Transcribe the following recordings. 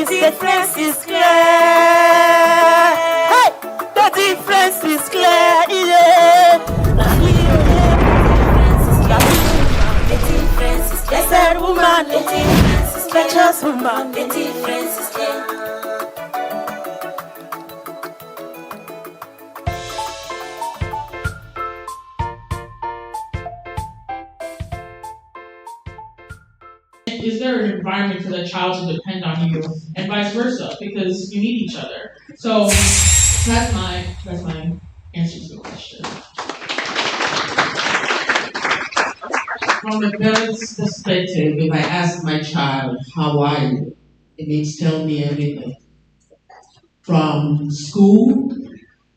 difference is clear. Hey, the difference is clear. Yeah. The difference is clear. Blessed woman, the difference is clear. Precious woman, the difference is clear. Is there an environment for the child to depend on you, and vice versa, because you need each other? So that's my answer to the question. From a parent's perspective, if I ask my child, how are you? It means tell me everything. From school,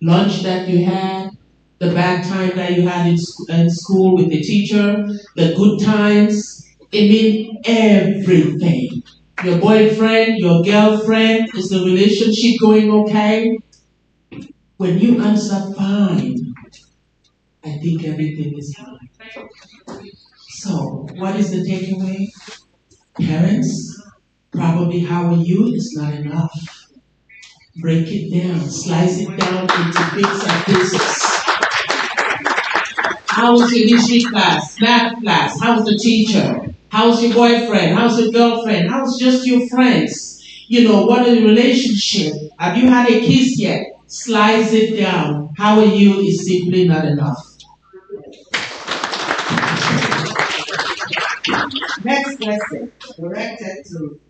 lunch that you had, the bad time that you had in school with the teacher, the good times, it means everything. Your boyfriend, your girlfriend, is the relationship going okay? When you answer fine, I think everything is fine. So, what is the takeaway? Parents, probably how are you is not enough. Break it down, slice it down into bits and pieces. How was your history class, math class? How's the teacher? How's your boyfriend? How's your girlfriend? How's just your friends? You know, what are the relationship? Have you had a kiss yet? Slice it down. How are you is simply not enough. Next question, directed to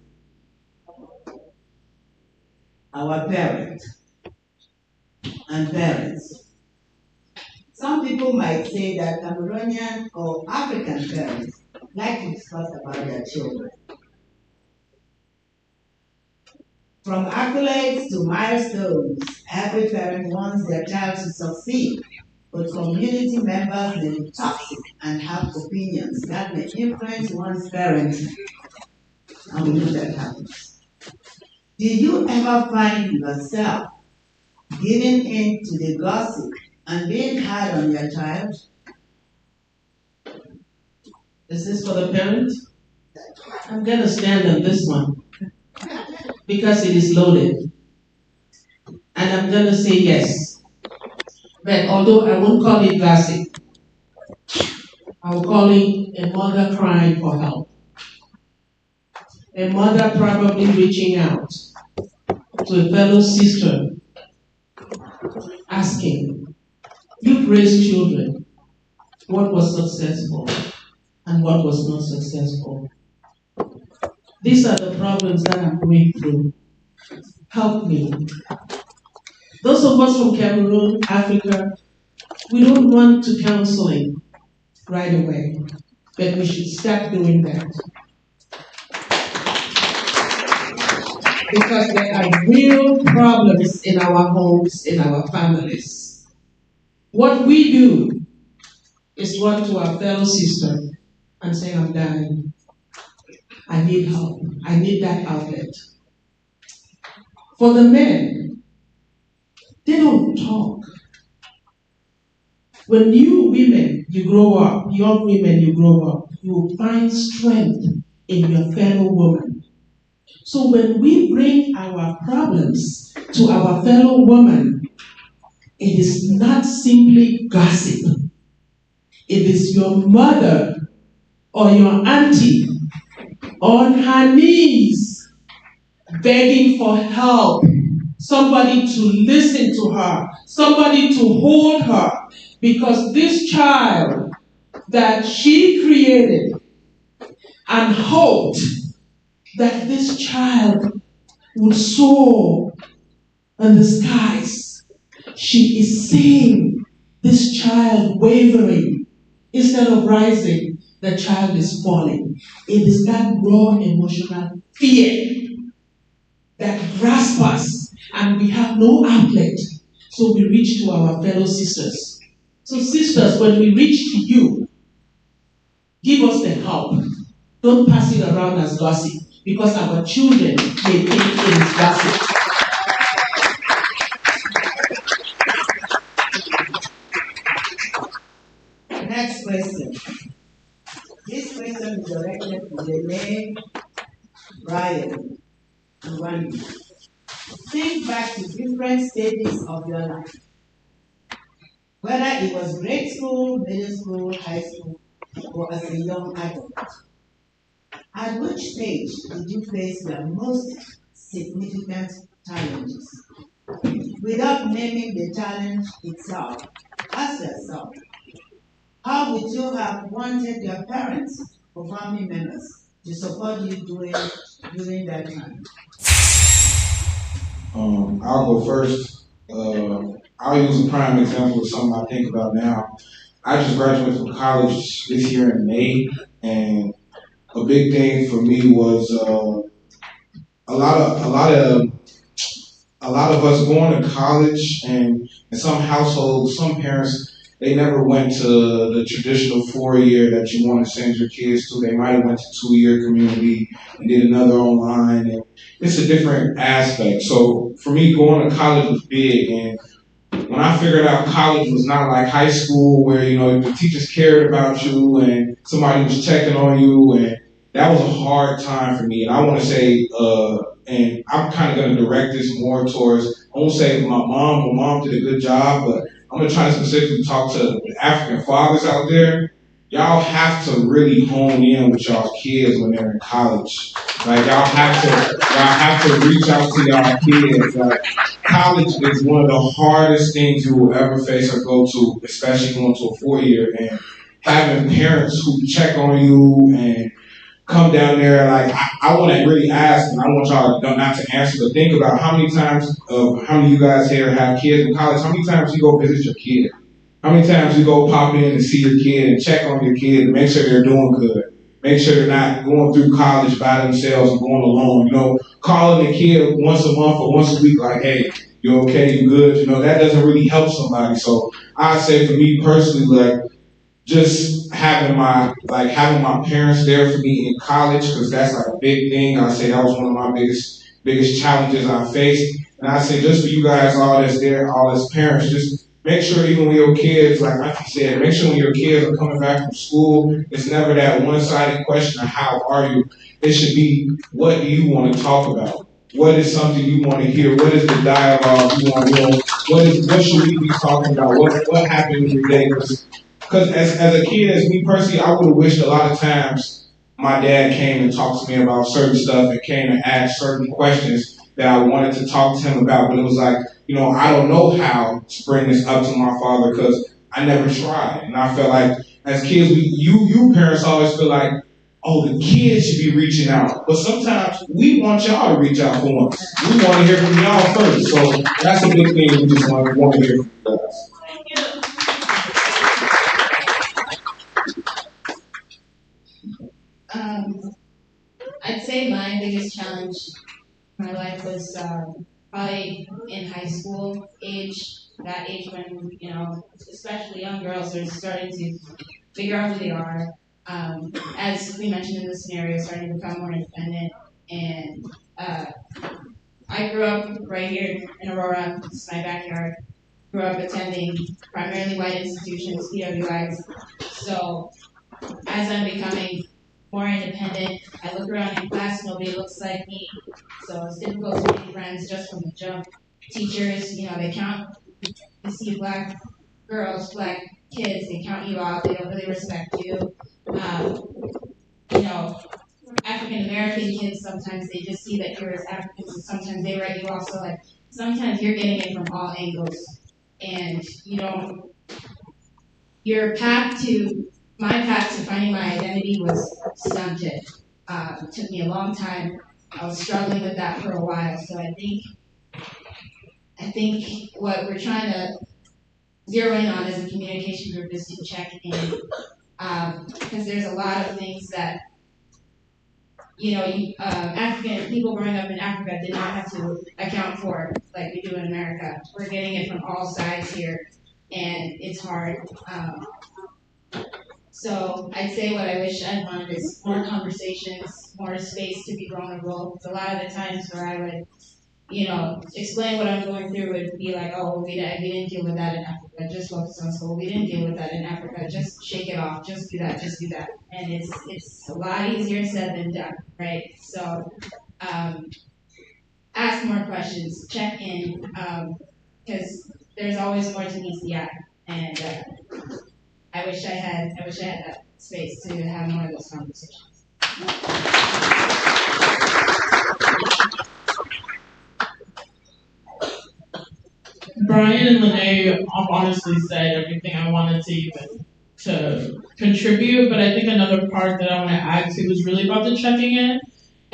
our parent and parents. Some people might say that Cameroonian or African parents like to discuss about their children. From accolades to milestones, every parent wants their child to succeed, but community members may be toxic and have opinions that may influence one's parenting, and we know that happens. Did you ever find yourself giving in to the gossip and being hard on your child? Is this for the parent? I'm going to stand on this one because it is loaded. And I'm going to say yes. But although I won't call it gossip, I will call it a mother crying for help. A mother probably reaching out to a fellow sister asking, you've raised children, what was successful and what was not successful? These are the problems that I'm going through. Help me. Those of us from Cameroon, Africa, we don't want to counseling right away, but we should start doing that. Because there are real problems in our homes, in our families. What we do is run to our fellow sister and say, I'm dying. I need help. I need that outlet. For the men, they don't talk. When you women, you grow up, young women, you grow up, you will find strength in your fellow woman. So when we bring our problems to our fellow woman, it is not simply gossip. It is your mother or your auntie on her knees begging for help, somebody to listen to her, somebody to hold her, because this child that she created and hoped that this child would soar in the skies, she is seeing this child wavering. Instead of rising, the child is falling. It is that raw emotional fear that grasps us, and we have no outlet. So we reach to our fellow sisters. So sisters, when we reach to you, give us the help. Don't pass it around as gossip, because our children may think it is gossip. Next question. This question is directed to Renee Brian. in 1 week. Think back to different stages of your life, whether it was grade school, middle school, high school, or as a young adult. At which stage did you face your most significant challenges? Without naming the challenge itself, ask yourself, how would you have wanted your parents or family members to support you during that time? I'll go first. I'll use a prime example of something I think about now. I just graduated from college this year in May, and a big thing for me was a lot of us going to college, and in some households, some parents, they never went to the traditional 4-year that you want to send your kids to. They might have went to 2-year community and did another online, and it's a different aspect. So for me, going to college was big, and when I figured out college was not like high school where, you know, the teachers cared about you and somebody was checking on you, and that was a hard time for me. And I want to say, and I'm kind of going to direct this more towards, I won't say my mom did a good job, but I'm going to try to specifically talk to the African fathers out there. Y'all have to really hone in with y'all kids when they're in college. Like, y'all have to reach out to y'all kids. Like, college is one of the hardest things you will ever face or go to, especially going to a 4-year. And having parents who check on you and come down there, like, I want to really ask, and I want y'all not to answer, but think about how many times, how many of you guys here have kids in college, how many times you go visit your kid? How many times you go pop in and see your kid and check on your kid and make sure they're doing good? Make sure they're not going through college by themselves and going alone. You know, calling the kid once a month or once a week, like, hey, you okay, you good? You know, that doesn't really help somebody. So I'd say for me personally, like, just having my parents there for me in college, because that's like a big thing. I say that was one of my biggest challenges I faced. And I say just for you guys, all that's there, all as parents, just make sure even when your kids, like you said, make sure when your kids are coming back from school, it's never that one-sided question of how are you. It should be, what do you want to talk about? What is something you want to hear? What is the dialogue you want to know? What should we be talking about? What happened in your day? Because as a kid, as me personally, I would have wished a lot of times my dad came and talked to me about certain stuff and came and asked certain questions that I wanted to talk to him about. But it was like, you know, I don't know how to bring this up to my father because I never tried. And I felt like as kids, you parents always feel like, oh, the kids should be reaching out. But sometimes we want y'all to reach out for once. We want to hear from y'all first. So that's a big thing we just want to hear from you guys. I'd say my biggest challenge in my life was probably in high school age, that age when, you know, especially young girls are starting to figure out who they are. As we mentioned in the scenario, starting to become more independent. And I grew up right here in Aurora. This is my backyard. Grew up attending primarily white institutions, PWIs. So as I'm becoming more independent, I look around in class, nobody looks like me. So it's difficult to make friends just from the jump. Teachers, you know, they see black girls, black kids, they count you out, they don't really respect you. You know, African American kids, sometimes they just see that you're as Africans, and sometimes they write you off. So like, sometimes you're getting it from all angles. And you know, my path to finding my identity was stunted. It took me a long time. I was struggling with that for a while. So I think what we're trying to zero in on as a communication group is to check in. Because there's a lot of things that, you know, African people growing up in Africa did not have to account for like we do in America. We're getting it from all sides here, and it's hard. So I'd say what I wish I'd wanted is more conversations, more space to be vulnerable. Because a lot of the times where I would, you know, explain what I'm going through would be like, oh, we didn't deal with that in Africa, just focus on school. We didn't deal with that in Africa, just shake it off, just do that. And it's a lot easier said than done, right? So questions, check in, because there's always more to meet the eye. And I wish I had that space to have more of those conversations. Brian and Lene honestly said everything I wanted to contribute, but I think another part that I want to add to is really about the checking in.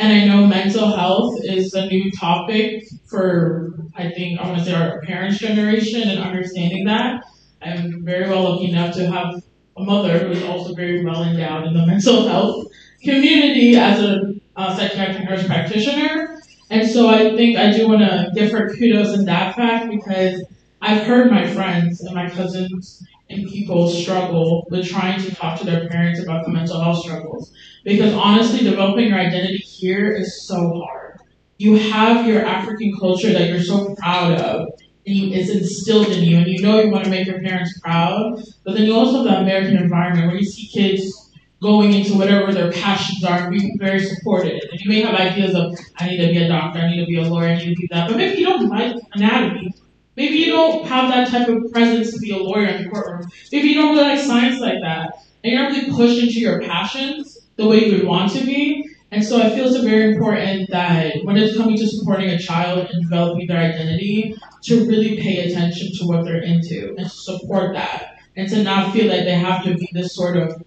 And I know mental health is a new topic for, I want to say, our parents' generation and understanding that. I'm very well lucky enough to have a mother who is also very well endowed in the mental health community as a psychiatric nurse practitioner. And so I think I do want to give her kudos in that fact, because I've heard my friends and my cousins and people struggle with trying to talk to their parents about the mental health struggles. Because honestly, developing your identity here is so hard. You have your African culture that you're so proud of, and it's instilled in you, and you know you want to make your parents proud, but then you also have the American environment where you see kids going into whatever their passions are and being very supported. And you may have ideas of, I need to be a doctor, I need to be a lawyer, I need to be that, but maybe you don't like anatomy. Maybe you don't have that type of presence to be a lawyer in the courtroom. Maybe you don't really like science like that. And you're not really pushed into your passions the way you would want to be. And so I feel it's very important that when it's coming to supporting a child and developing their identity, to really pay attention to what they're into and to support that. And to not feel like they have to be this sort of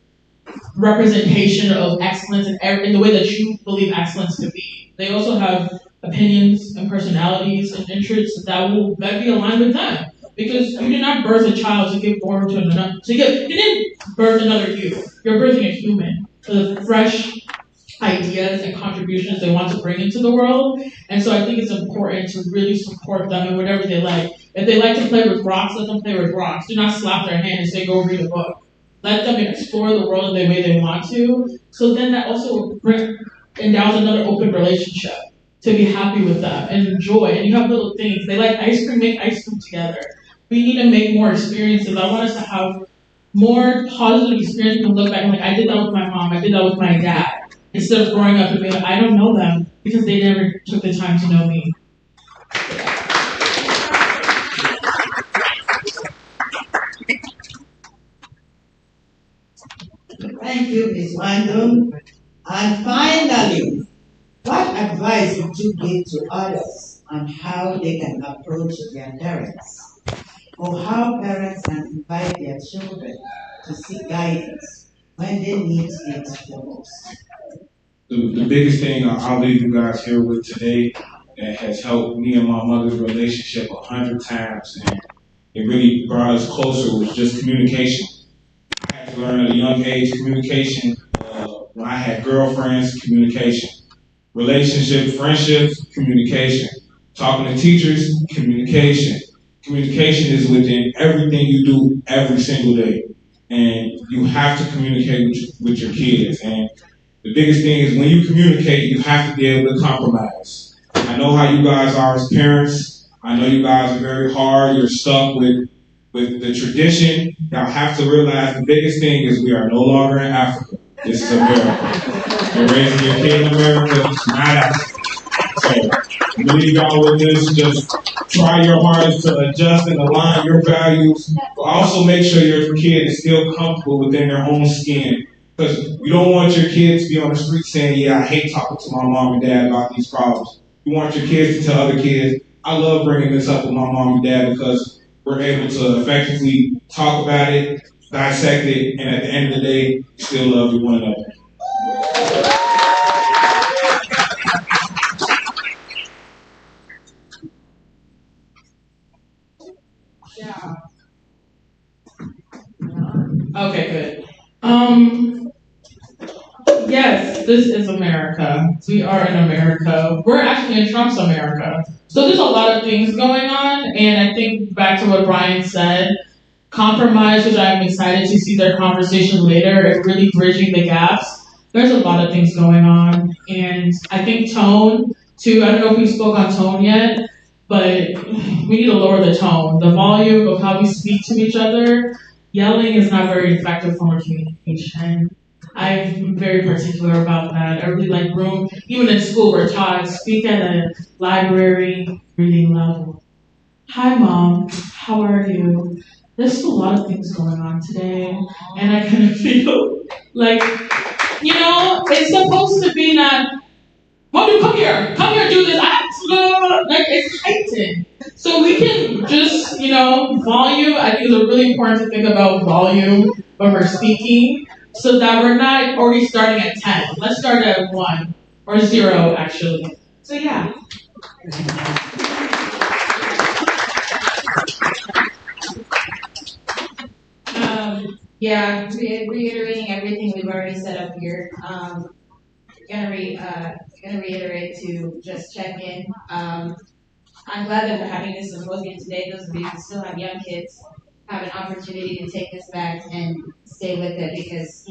representation of excellence in the way that you believe excellence to be. They also have opinions and personalities and interests that will be aligned with them. Because you did not birth a child to give born to another, you didn't birth another you. You're birthing a human with fresh ideas and contributions they want to bring into the world. And so I think it's important to really support them in whatever they like. If they like to play with rocks, let them play with rocks. Do not slap their hand and say, go read a book. Let them explore the world in the way they want to. So then that also endows another open relationship to be happy with them and enjoy. And you have little things. They like ice cream, make ice cream together. We need to make more experiences. I want us to have more positive experiences and look back and I did that with my mom, I did that with my dad. Instead of growing up and being like, I don't know them because they never took the time to know me. Thank you, Ms. Windham. And finally, what advice would you give to others on how they can approach their parents, or how parents can invite their children to seek guidance when they need it the most? The biggest thing I'll leave you guys here with today that has helped me and my mother's relationship 100 times, and it really brought us closer, was just communication. I had to learn at a young age communication. When I had girlfriends, communication. Relationships, friendships, communication. Talking to teachers, communication. Communication is within everything you do every single day. And you have to communicate with your kids. And the biggest thing is when you communicate, you have to be able to compromise. I know how you guys are as parents. I know you guys are very hard. You're stuck with the tradition. Y'all have to realize the biggest thing is we are no longer in Africa. This is America. You're raising your kid in America, not Africa. So, I believe y'all with this. Just try your hardest to adjust and align your values, but also make sure your kid is still comfortable within their own skin. Because you don't want your kids to be on the street saying, yeah, I hate talking to my mom and dad about these problems. You want your kids to tell other kids, I love bringing this up with my mom and dad because we're able to effectively talk about it, dissect it, and at the end of the day, still love one another. Yeah. Okay, good. Yes, this is America. We are in America. We're actually in Trump's America. So there's a lot of things going on, and I think back to what Brian said, compromise, which I'm excited to see their conversation later, and really bridging the gaps. There's a lot of things going on, and I think tone, too. I don't know if we spoke on tone yet, but we need to lower the tone. The volume of how we speak to each other. Yelling is not very effective form of communication. I'm very particular about that. I really like room. Even in school, we're taught speak at a library reading level. Hi, Mom. How are you? There's a lot of things going on today, and I kind of feel like, it's supposed to be not, Mom, come here, do this. Like, it's heightened. So we can just, volume. I think it's really important to think about volume when we're speaking so that we're not already starting at 10. Let's start at 1 or 0, actually. So, yeah. Reiterating everything we've already set up here. Gonna reiterate to just check in. I'm glad that we're having this symposium today. Those of you who still have young kids have an opportunity to take this back and stay with it because,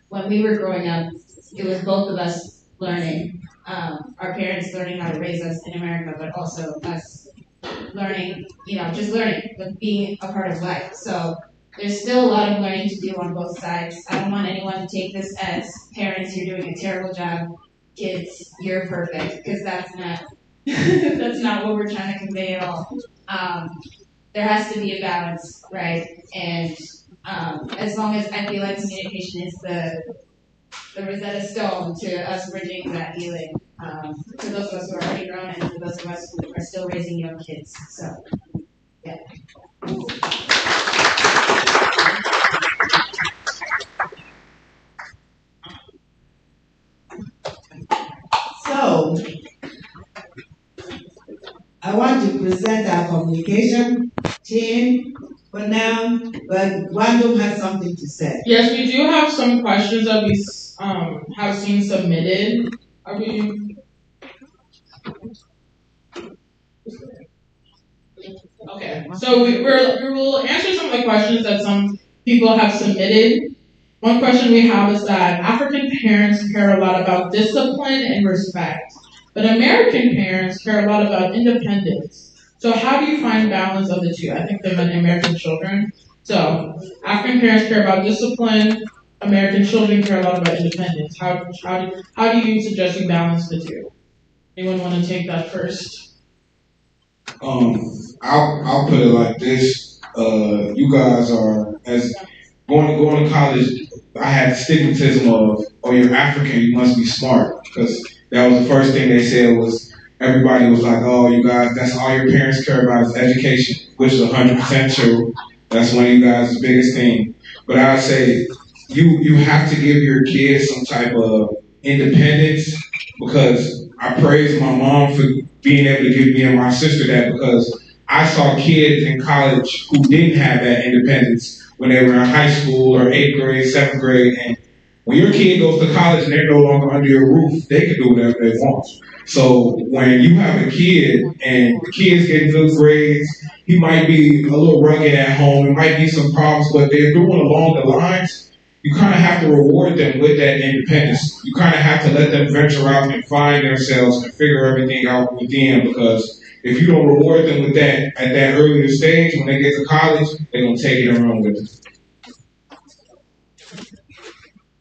when we were growing up, it was both of us learning, our parents learning how to raise us in America, but also us learning, just learning, but being a part of life. So there's still a lot of learning to do on both sides. I don't want anyone to take this as parents, you're doing a terrible job, kids, you're perfect, because that's not that's not what we're trying to convey at all. There has to be a balance, right? And as long as I feel like communication is the Rosetta Stone to us bridging that healing, for those of us who are already grown and for those of us who are still raising young kids. So, yeah. So, I want to present our communication team for now, but Wandum has something to say. Yes, we do have some questions that we have seen submitted. Are we? Okay, so we will answer some of the questions that some people have submitted. One question we have is that African parents care a lot about discipline and respect, but American parents care a lot about independence. So how do you find balance of the two? I think they meant American children. So African parents care about discipline, American children care a lot about independence. How do you suggest you balance the two? Anyone want to take that first? I'll put it like this. You guys are, as going to college, I had the stigmatism of, oh, you're African, you must be smart. Because that was the first thing they said was, everybody was like, oh, you guys, that's all your parents care about is education, which is 100% true. That's one of you guys' biggest thing. But I would say, you have to give your kids some type of independence, because I praise my mom for being able to give me and my sister that, because I saw kids in college who didn't have that independence when they were in high school or 8th grade, 7th grade. And when your kid goes to college and they're no longer under your roof, they can do whatever they want. So when you have a kid and the kid's getting good grades, he might be a little rugged at home, there might be some problems, but they're doing along the lines, you kind of have to reward them with that independence. You kind of have to let them venture out and find themselves and figure everything out within, because if you don't reward them with that at that earlier stage, when they get to college, they're going to take it and run with it.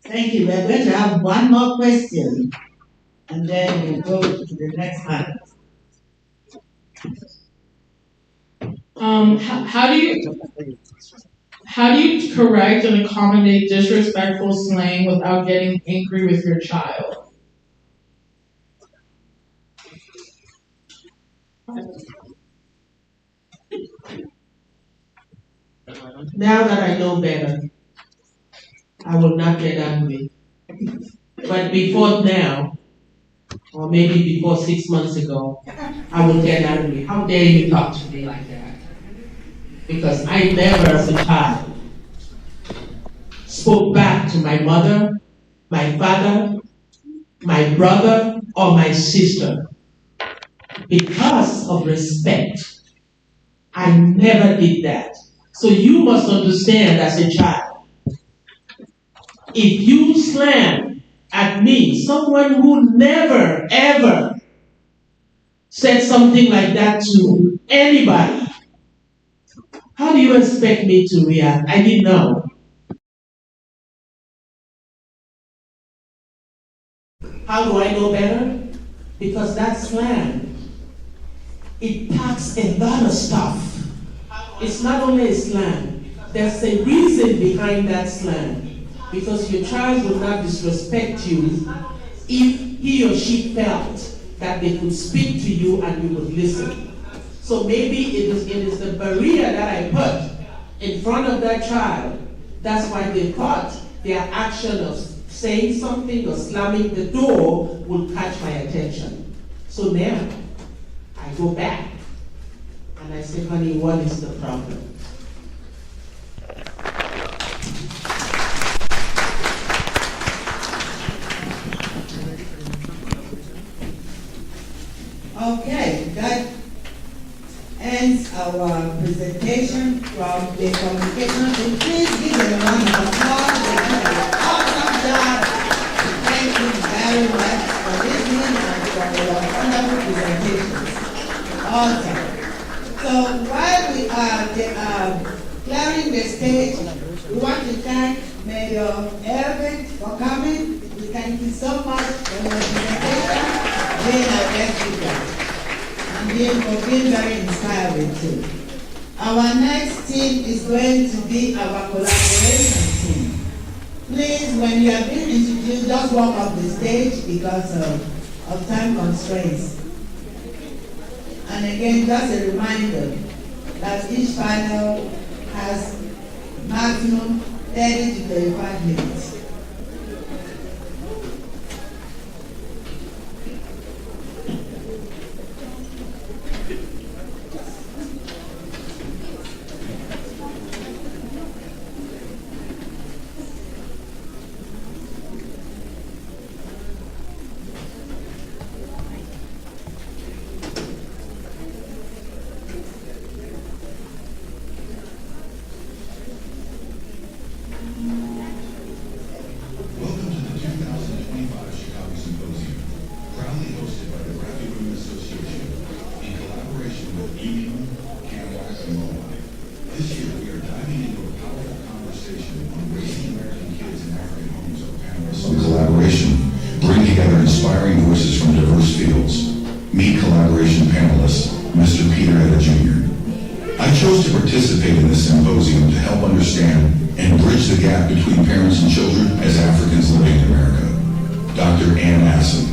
Thank you. We're going to have one more question, and then we'll go to the next one. How do you correct and accommodate disrespectful slang without getting angry with your child? Now that I know better, I will not get angry. But before now, or maybe before 6 months ago, I would get angry. How dare you talk to me like that? Because I never, as a child, spoke back to my mother, my father, my brother, or my sister. Because of respect, I never did that. So you must understand as a child, if you slam at me, someone who never, ever said something like that to anybody, how do you expect me to react? I didn't know. How do I know better? Because that slang, it packs a lot of stuff. It's not only a slang, there's a reason behind that slang. Because your child would not disrespect you if he or she felt that they could speak to you and you would listen. So maybe it is the barrier that I put in front of that child. That's why they thought their action of saying something or slamming the door would catch my attention. So now, I go back and I say, honey, what is the problem? Okay, that ends our presentation from the communication team. Please give them a round of applause. They did an awesome job. Thank you very much for listening and for your wonderful presentations. Awesome. So while we are clearing the stage, we want to thank Mayor Ebot for coming. We thank you so much for your presentation, being our guest speaker. For being very inspiring too. Our next team is going to be our collaboration team. Please, when you are being introduced, just walk up the stage because of time constraints. And again, just a reminder that each panel has maximum 30 to 35 minutes. Welcome to the 2025 Chicago Symposium, proudly hosted by the Graffi Association in collaboration with EYUMEMA, CAMWAC MOHWA. This year we are diving into a powerful conversation on raising American kids in African homes. Our panelists on collaboration bring together inspiring voices from diverse fields. Meet collaboration panelists, Mr. Peter Etta Jr. I chose to participate in this symposium to help understand and bridge the gap between parents and children as Africans living in America. Dr. Ann Assen.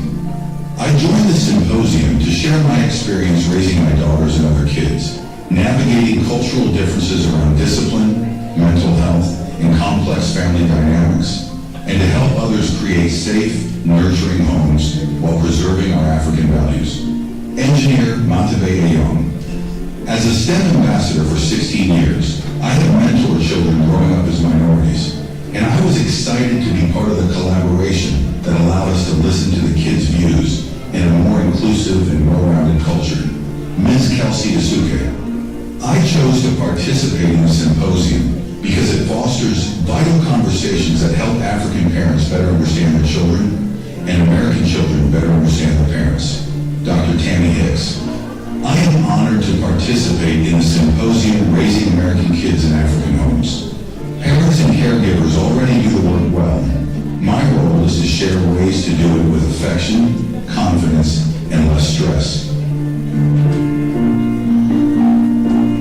I joined the symposium to share my experience raising my daughters and other kids, navigating cultural differences around discipline, mental health, and complex family dynamics, and to help others create safe, nurturing homes while preserving our African values. Engineer Matabe Eyong. As a STEM ambassador for 16 years, I have mentored children growing up as minorities, and I was excited to be part of the collaboration that allowed us to listen to the kids' views in a more inclusive and well-rounded culture. Ms. Kelsey Isuke. I chose to participate in the symposium because it fosters vital conversations that help African parents better understand their children and American children better understand their parents. Dr. Tammy Hicks. I am honored to participate in the symposium Raising American Kids in African Homes. Parents and caregivers already do the work well. My role is to share ways to do it with affection, confidence, and less stress.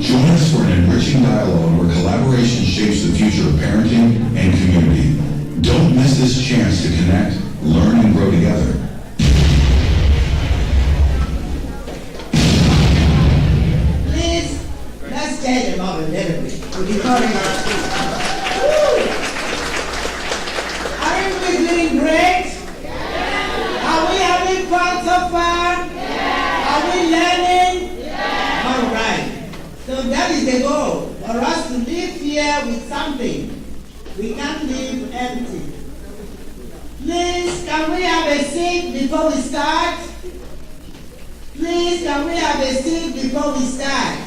Join us for an enriching dialogue where collaboration shapes the future of parenting and community. Don't miss this chance to connect, learn, and grow together. Change them up a little bit. We'll be calling our feet. Aren't we doing great? Yeah. Are we having fun so far? Yeah. Are we learning? Yeah. All right. So that is the goal, for us to live here with something. We can't live empty. Please, can we have a seat before we start? Please, can we have a seat before we start?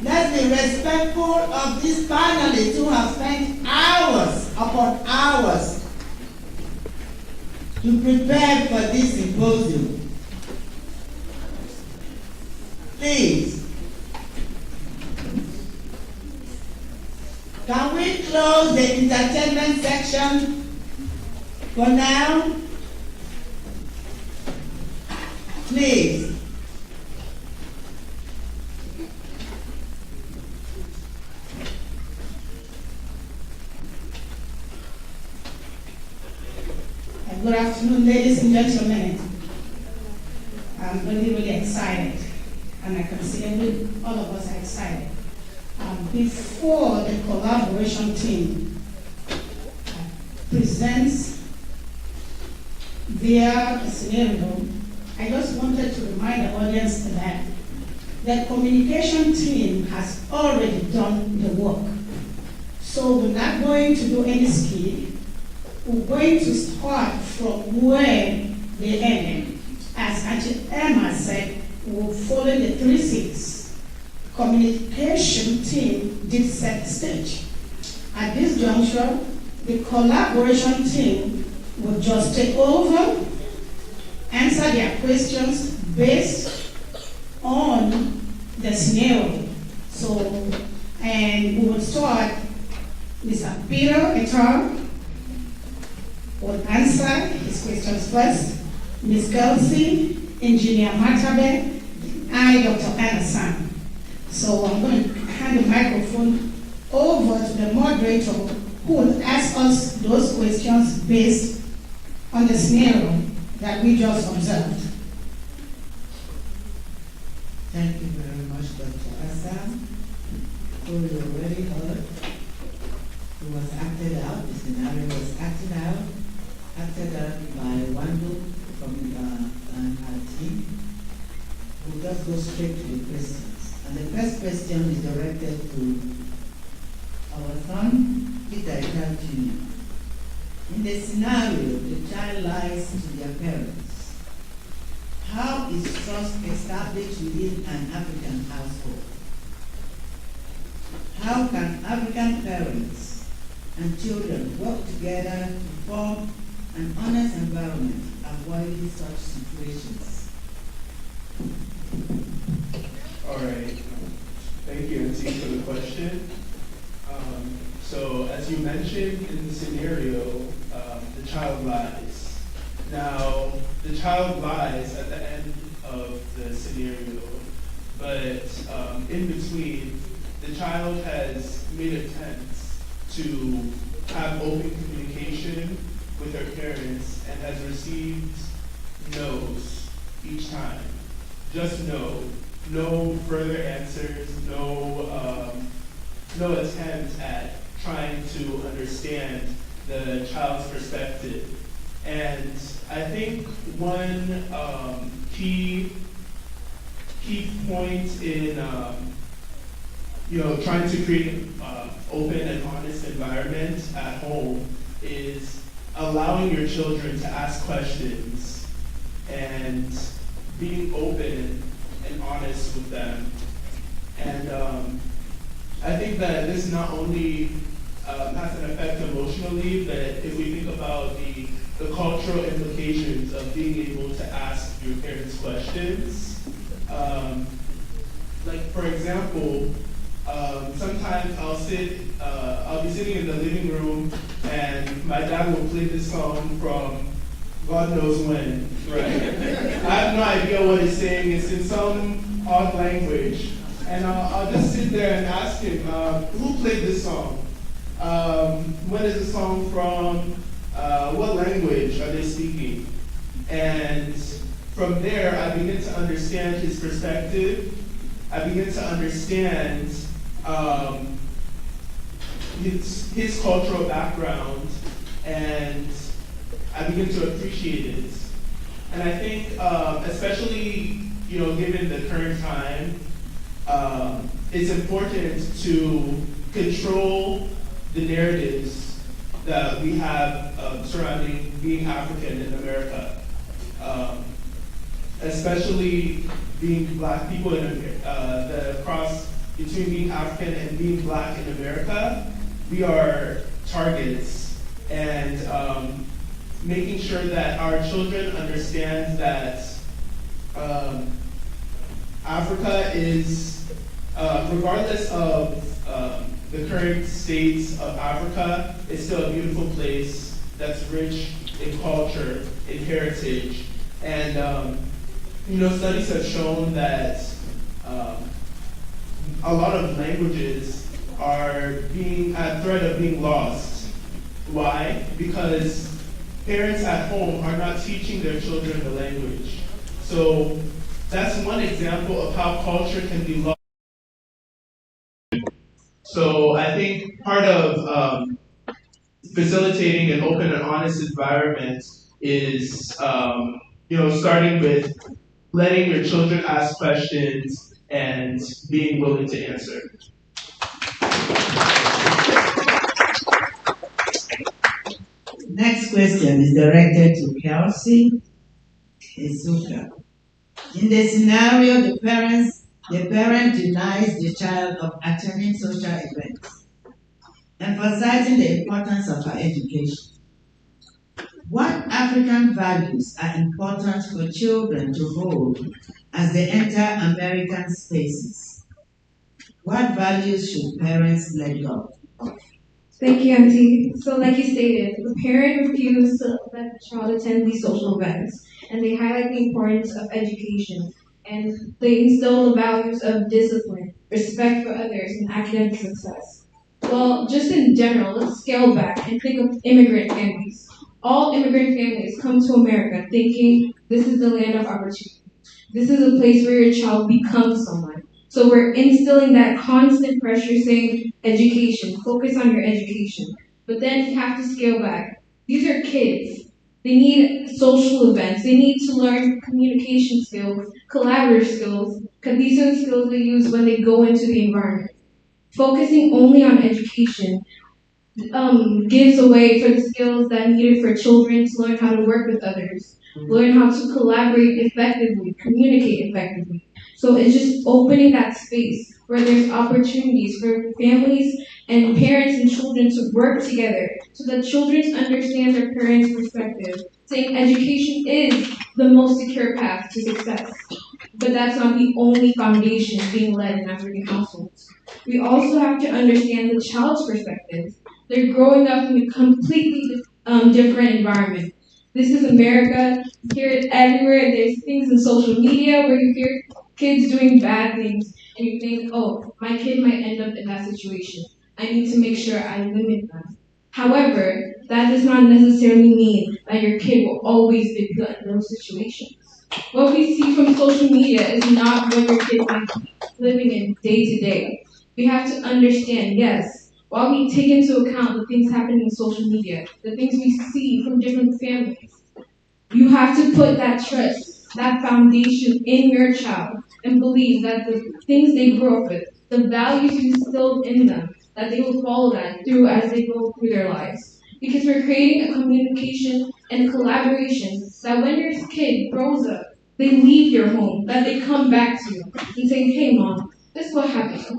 Let's be respectful of these panelists who have spent hours upon hours to prepare for this symposium. Please, can we close the entertainment section for now? please. Good afternoon, ladies and gentlemen. I'm really excited, and I can see all of us are excited. Before the collaboration team presents their scenario, I just wanted to remind the audience that the communication team has already done the work. So we're not going to do any skill. We're going to start from where they ended. As Auntie Emma said, we're following the 3 C's. Communication team did set the stage. At this juncture, the collaboration team will just take over, answer their questions based on the scenario. So, and we will start, Mr. Peter Etar will answer his questions first. Ms. Kelsey, Engineer Matabe, I, Dr. Anderson. So I'm going to hand the microphone over to the moderator who will ask us those questions based on the scenario that we just observed. Thank you very much, Dr. Hassan. So we already heard it was acted out, the scenario was acted out by Wando from our team. We'll just go straight to the questions. And the first question is directed to our son, Peter Etar Jr. In the scenario, the child lies to their parents. How is trust established within an African household? How can African parents and children work together to form an honest environment, avoiding such situations? All right. Thank you, Auntie, for the question. So, as you mentioned in the scenario, the child lies. Now, the child lies at the end of the scenario, but in between, the child has made attempts to have open communication with their parents and has received no's each time. Just no. No further answers, no attempt at trying to understand the child's perspective. And I think one key point in trying to create an open and honest environment at home is allowing your children to ask questions and being open and honest with them. And I think that this not only has an effect emotionally, but if we think about the cultural implications of being able to ask your parents questions, like for example, sometimes I'll be sitting in the living room and my dad will play this song from God knows when, right? I have no idea what he's saying. It's in some odd language. And I'll just sit there and ask him, who played this song? When is the song from? What language are they speaking? And from there, I begin to understand his perspective. I begin to understand his cultural background, and I begin to appreciate it. And I think, especially, given the current time, it's important to control the narratives that we have surrounding being African in America, especially being Black people in the cross between being African and being Black in America. We are targets, and making sure that our children understand that Africa is, regardless of the current states of Africa, it's still a beautiful place that's rich in culture, in heritage, and studies have shown that a lot of languages are being at threat of being lost. Why? Because parents at home are not teaching their children the language. So that's one example of how culture can be lost. So I think part of facilitating an open and honest environment is, starting with letting your children ask questions and being willing to answer. Next question is directed to Kelsey Izuka. In the scenario, the parent denies the child of attending social events, emphasizing the importance of her education. What African values are important for children to hold as they enter American spaces? What values should parents let go of? Thank you, Auntie. So like you stated, the parent refused to let the child attend these social events, and they highlight the importance of education, and they instill the values of discipline, respect for others, and academic success. Well, just in general, let's scale back and think of immigrant families. All immigrant families come to America thinking this is the land of opportunity. This is a place where your child becomes someone. So we're instilling that constant pressure saying education, focus on your education. But then you have to scale back. These are kids. They need social events. They need to learn communication skills, collaborative skills, because these are the skills they use when they go into the environment. Focusing only on education gives away for the skills that are needed for children to learn how to work with others, learn how to collaborate effectively, communicate effectively. So it's just opening that space where there's opportunities for families and parents and children to work together so that children understand their parents' perspective, saying education is the most secure path to success. But that's not the only foundation being led in African households. We also have to understand the child's perspective. They're growing up in a completely different environment. This is America. You hear it everywhere. There's things in social media where you hear kids doing bad things, and you think, oh, my kid might end up in that situation. I need to make sure I limit them. However, that does not necessarily mean that your kid will always be put in those situations. What we see from social media is not what your kid might be living in day to day. We have to understand, yes, while we take into account the things happening in social media, the things we see from different families, you have to put that trust, that foundation in your child and believe that the things they grow up with, the values you instilled in them, that they will follow that through as they go through their lives. Because we're creating a communication and collaboration that when your kid grows up, they leave your home, that they come back to you and say, hey mom, this is what happened.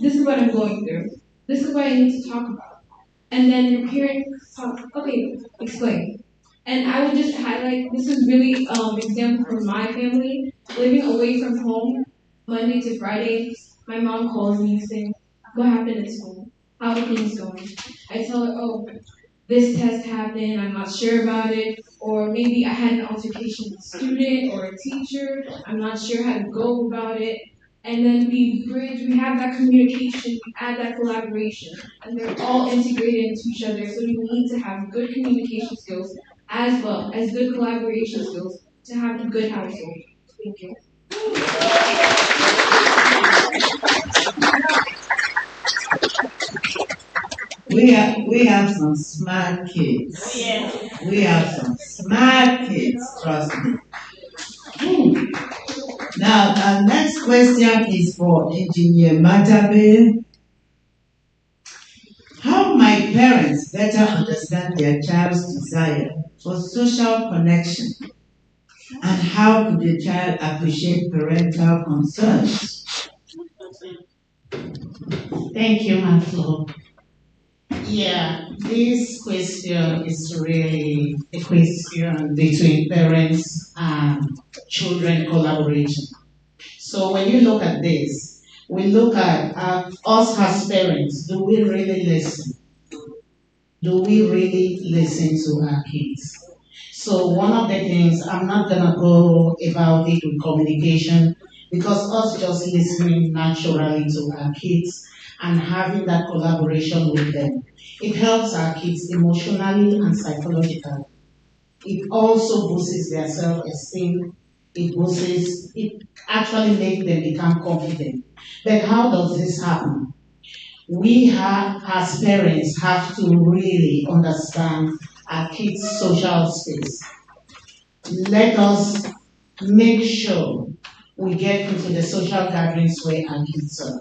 This is what I'm going through. This is what I need to talk about. And then your parents talk, okay, explain. And I would just highlight, this is really example from my family, living away from home, Monday to Friday. My mom calls me saying, what happened at school? How are things going? I tell her, oh, this test happened, I'm not sure about it, or maybe I had an altercation with a student or a teacher, I'm not sure how to go about it. And then we have that communication, we add that collaboration, and they're all integrated into each other, so we need to have good communication skills as well as good collaboration skills to have a good household. Thank you. We have some smart kids. Yeah. We have some smart kids, trust me. Now, our next question is for Engineer Matabe. How might parents better understand their child's desire for social connection? And how could the child appreciate parental concerns? Thank you, Matthew. Yeah, this question is really a question between parents and children collaboration. So when you look at this, we look at us as parents, do we really listen? Do we really listen to our kids? So one of the things, I'm not gonna go about it with communication, because us just listening naturally to our kids and having that collaboration with them, it helps our kids emotionally and psychologically. It also boosts their self-esteem. It actually makes them become confident. But how does this happen? We have, as parents, have to really understand our kids' social space. Let us make sure we get into the social gatherings where our kids are.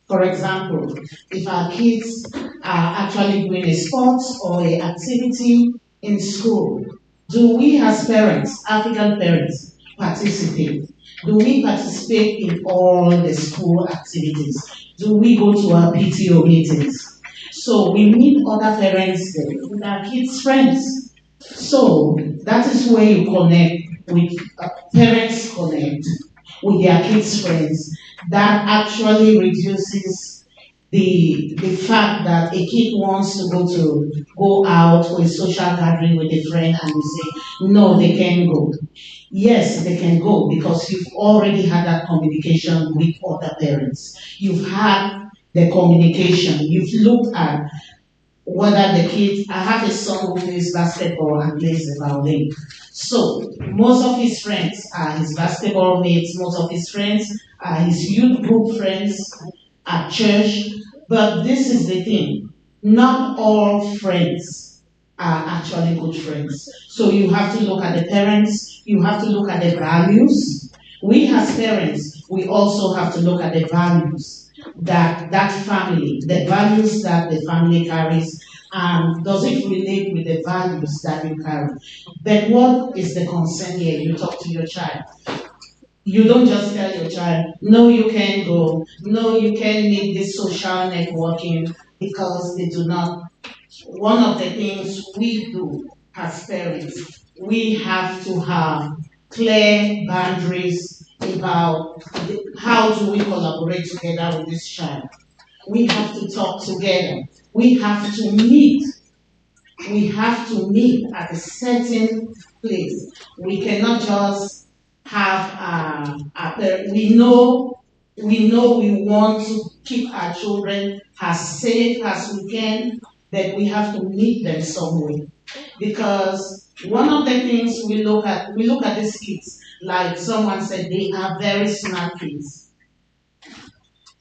For example, if our kids are actually doing a sport or an activity in school, do we as parents, African parents, participate? Do we participate in all the school activities? Do we go to our PTO meetings? So we meet other parents there with our kids' friends. So that is where you connect with parents connect with their kids' friends. That actually reduces the fact that a kid wants to go out for a social gathering with a friend and you say no, they can't go. Yes, they can go because you've already had that communication with other parents. You've had the communication. You've looked at whether the kids, I have a son who plays basketball and plays the violin. So most of his friends are his basketball mates, most of his friends are his youth group friends at church. But this is the thing, not all friends are actually good friends. So you have to look at the parents, you have to look at the values. We as parents, we also have to look at the values that family, the values that the family carries, and does it relate with the values that you carry? But what is the concern here? You talk to your child. You don't just tell your child, no, you can't go, no, you can't make this social networking because they do not. One of the things we do as parents, we have to have clear boundaries about how do we collaborate together with this child. We have to talk together. We have to meet. We have to meet at a certain place. We cannot just have we want to keep our children as safe as we can, but we have to meet them somewhere. Because one of the things we look at these kids, like someone said, they are very smart kids.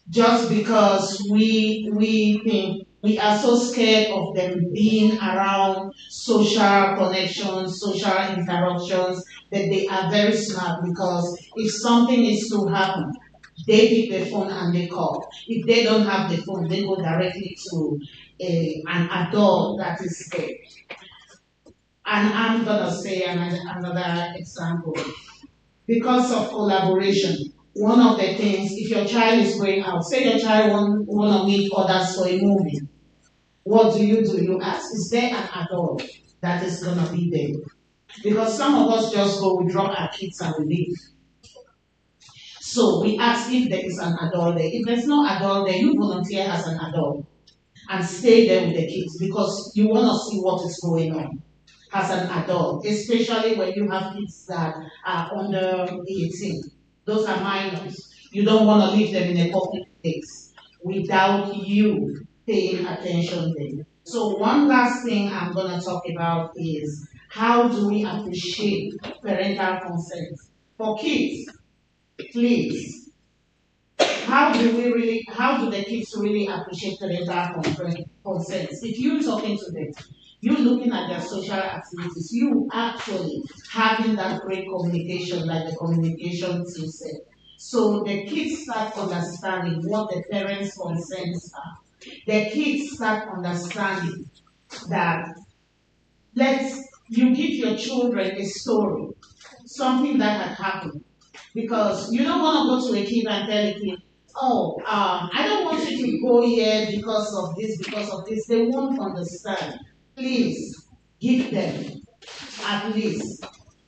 Just because we think we are so scared of them being around social connections, social interactions, that they are very smart, because if something is to happen, they pick the phone and they call. If they don't have the phone, they go directly to an adult that is there. And I'm gonna say another example. Because of collaboration, one of the things, if your child is going out, say your child want to meet others for a movie, what do? You ask, is there an adult that is going to be there? Because some of us just go, we drop our kids and we leave. So we ask if there is an adult there. If there's no adult there, you volunteer as an adult and stay there with the kids, because you want to see what is going on as an adult, especially when you have kids that are under 18. Those are minors. You don't want to leave them in a public place without you paying attention there. So one last thing I'm going to talk about is, how do we appreciate parental consent? For kids, please, how do the kids really appreciate parental consent? If you're talking to them, you looking at their social activities, you actually having that great communication, like the communication team said. So the kids start understanding what the parents' concerns are. The kids start understanding that you give your children a story, something that had happened. Because you don't want to go to a kid and tell a kid, I don't want you to go here because of this. They won't understand. Please give them at least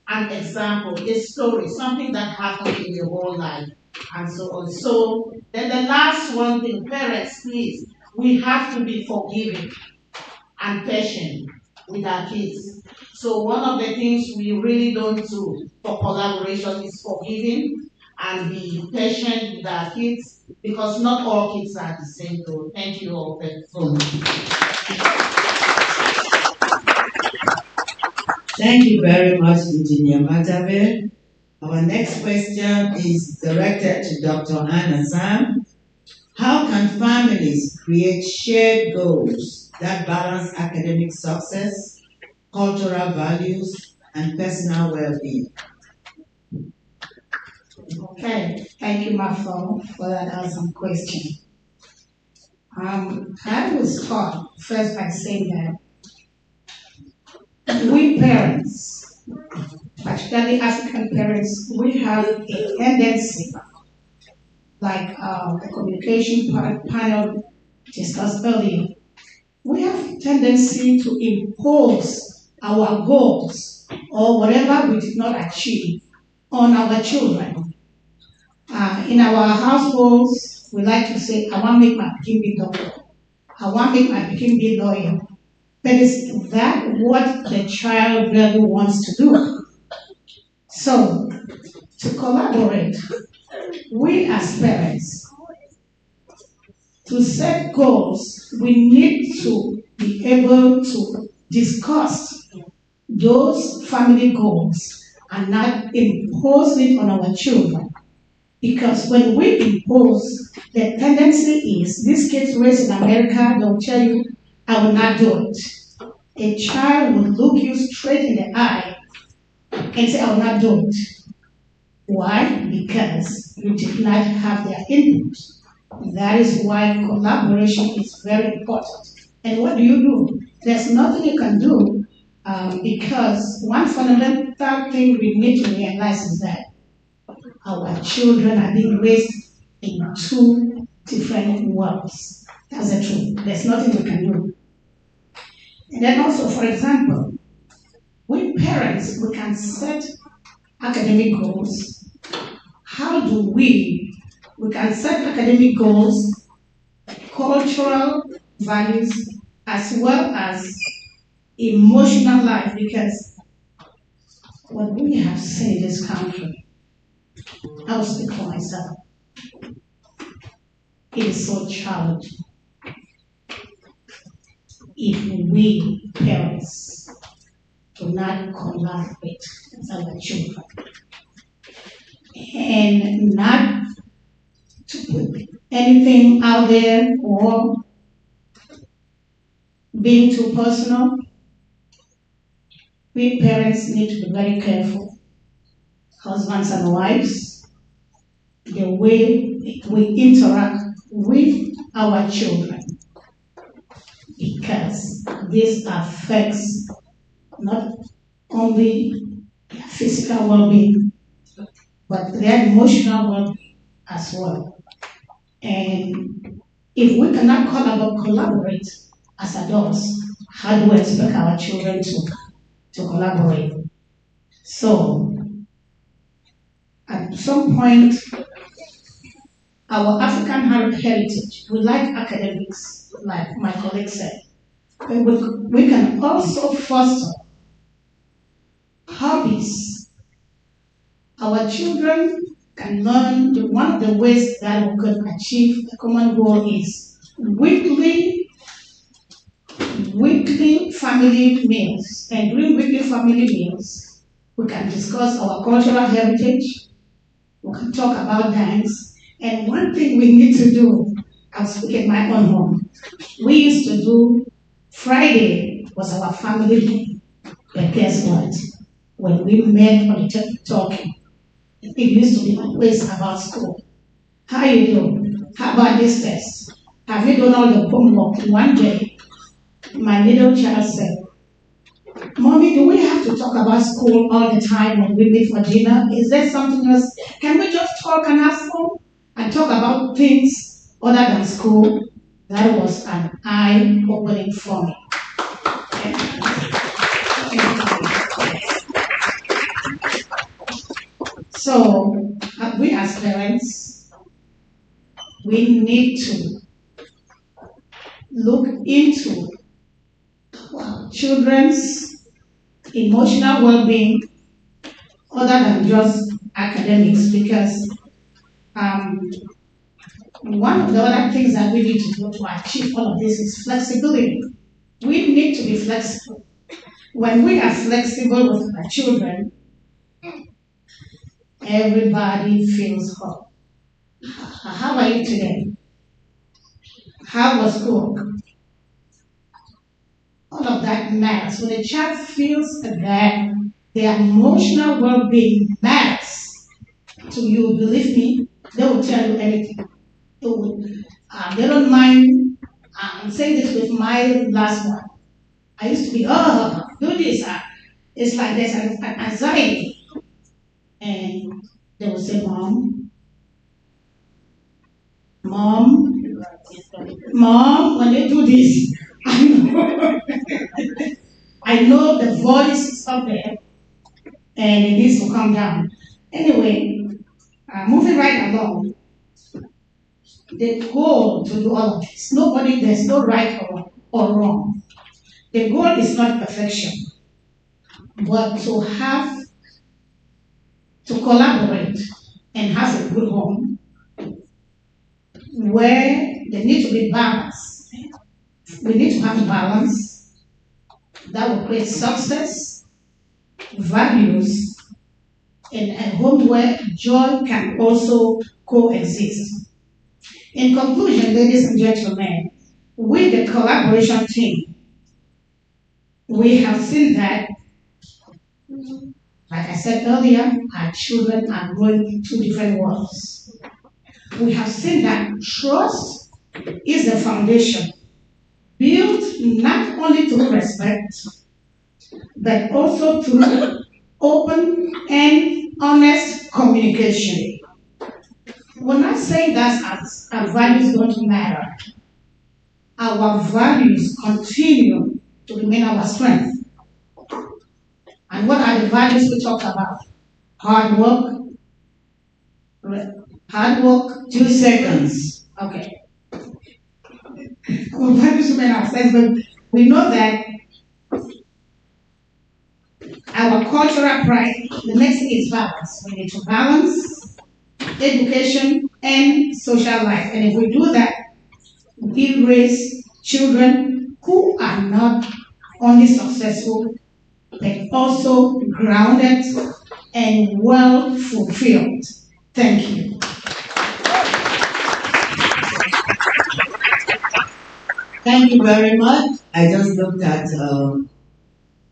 an example, a story, something that happened in your whole life, and so on. So then the last one thing, parents, please, we have to be forgiving and patient with our kids. So one of the things we really don't do for collaboration is forgiving and be patient with our kids, because not all kids are the same though. Thank you all so much. Thank you very much, Engineer Matabe. Our next question is directed to Dr. Anna Sam. How can families create shared goals that balance academic success, cultural values, and personal well-being? Okay, thank you, Mafo, for that awesome question. I will start first by saying that we parents, particularly African parents, we have a tendency, like the communication panel discussed earlier, we have a tendency to impose our goals or whatever we did not achieve on our children. In our households, we like to say, I want to make my pikin be doctor. I want to make my pikin be lawyer. But is that what the child really wants to do? So, to collaborate, we as parents, to set goals, we need to be able to discuss those family goals and not impose it on our children. Because when we impose, the tendency is, these kids raised in America, they'll tell you, I will not do it. A child will look you straight in the eye and say, I will not do it. Why? Because you did not have their input. That is why collaboration is very important. And what do? There's nothing you can do because one fundamental thing we need to realize is that our children are being raised in two different worlds. That's the truth. There's nothing we can do. And then also, for example, we parents, we can set academic goals. How do we can set academic goals, cultural values, as well as emotional life, because what we have seen in this country, I will speak for myself, it is so challenging. If we parents do not collaborate with our children and not to put anything out there or being too personal, we parents need to be very careful, husbands and wives, the way we interact with our children, because this affects not only their physical well-being, but their emotional well-being as well. And if we cannot collaborate as adults, how do we expect our children to collaborate? So, at some point, our African heritage, we like academics, like my colleague said. But we can also foster hobbies. Our children can learn. One of the ways that we could achieve a common goal is weekly family meals. And during weekly family meals, we can discuss our cultural heritage. We can talk about dance. And one thing we need to do, I'll speak in my own home. We used to do, Friday was our family day. But guess what? When we met on the talking, it used to be always about school. How you do? How about this test? Have you done all the homework? One day, my little child said, Mommy, do we have to talk about school all the time when we meet for dinner? Is there something else? Can we just talk and have fun and talk about things other than school? That was an eye-opening for me. So, we as parents, we need to look into our children's emotional well-being other than just academics, because one of the other things that we need to do to achieve all of this is flexibility. We need to be flexible. When we are flexible with our children, everybody feels whole. How are you today? How was school? All of that matters. When a child feels that their emotional well-being matters to you, believe me, they will tell you anything. They don't mind. I'm saying this with my last one. I used to be, do this. It's like there's an anxiety. And they will say, Mom, when they do this, I know the voice is up there and it needs to come down. Anyway, moving right along, the goal to do all of this, there's no right or wrong. The goal is not perfection, but to collaborate and have a good home where there need to be balance. We need to have balance that will create success, values, and a home where joy can also coexist. In conclusion, ladies and gentlemen, with the collaboration team, we have seen that, like I said earlier, our children are growing in two different worlds. We have seen that trust is the foundation, built not only through respect, but also through open and honest communication. We're not saying that our values don't matter. Our values continue to remain our strength. And what are the values we talk about? Hard work. 2 seconds. Okay. Our values remain our strength, but we know that our cultural pride, the next thing is balance. We need to balance education and social life. And if we do that, we raise children who are not only successful, but also grounded and well fulfilled. Thank you. Thank you very much. I just looked at,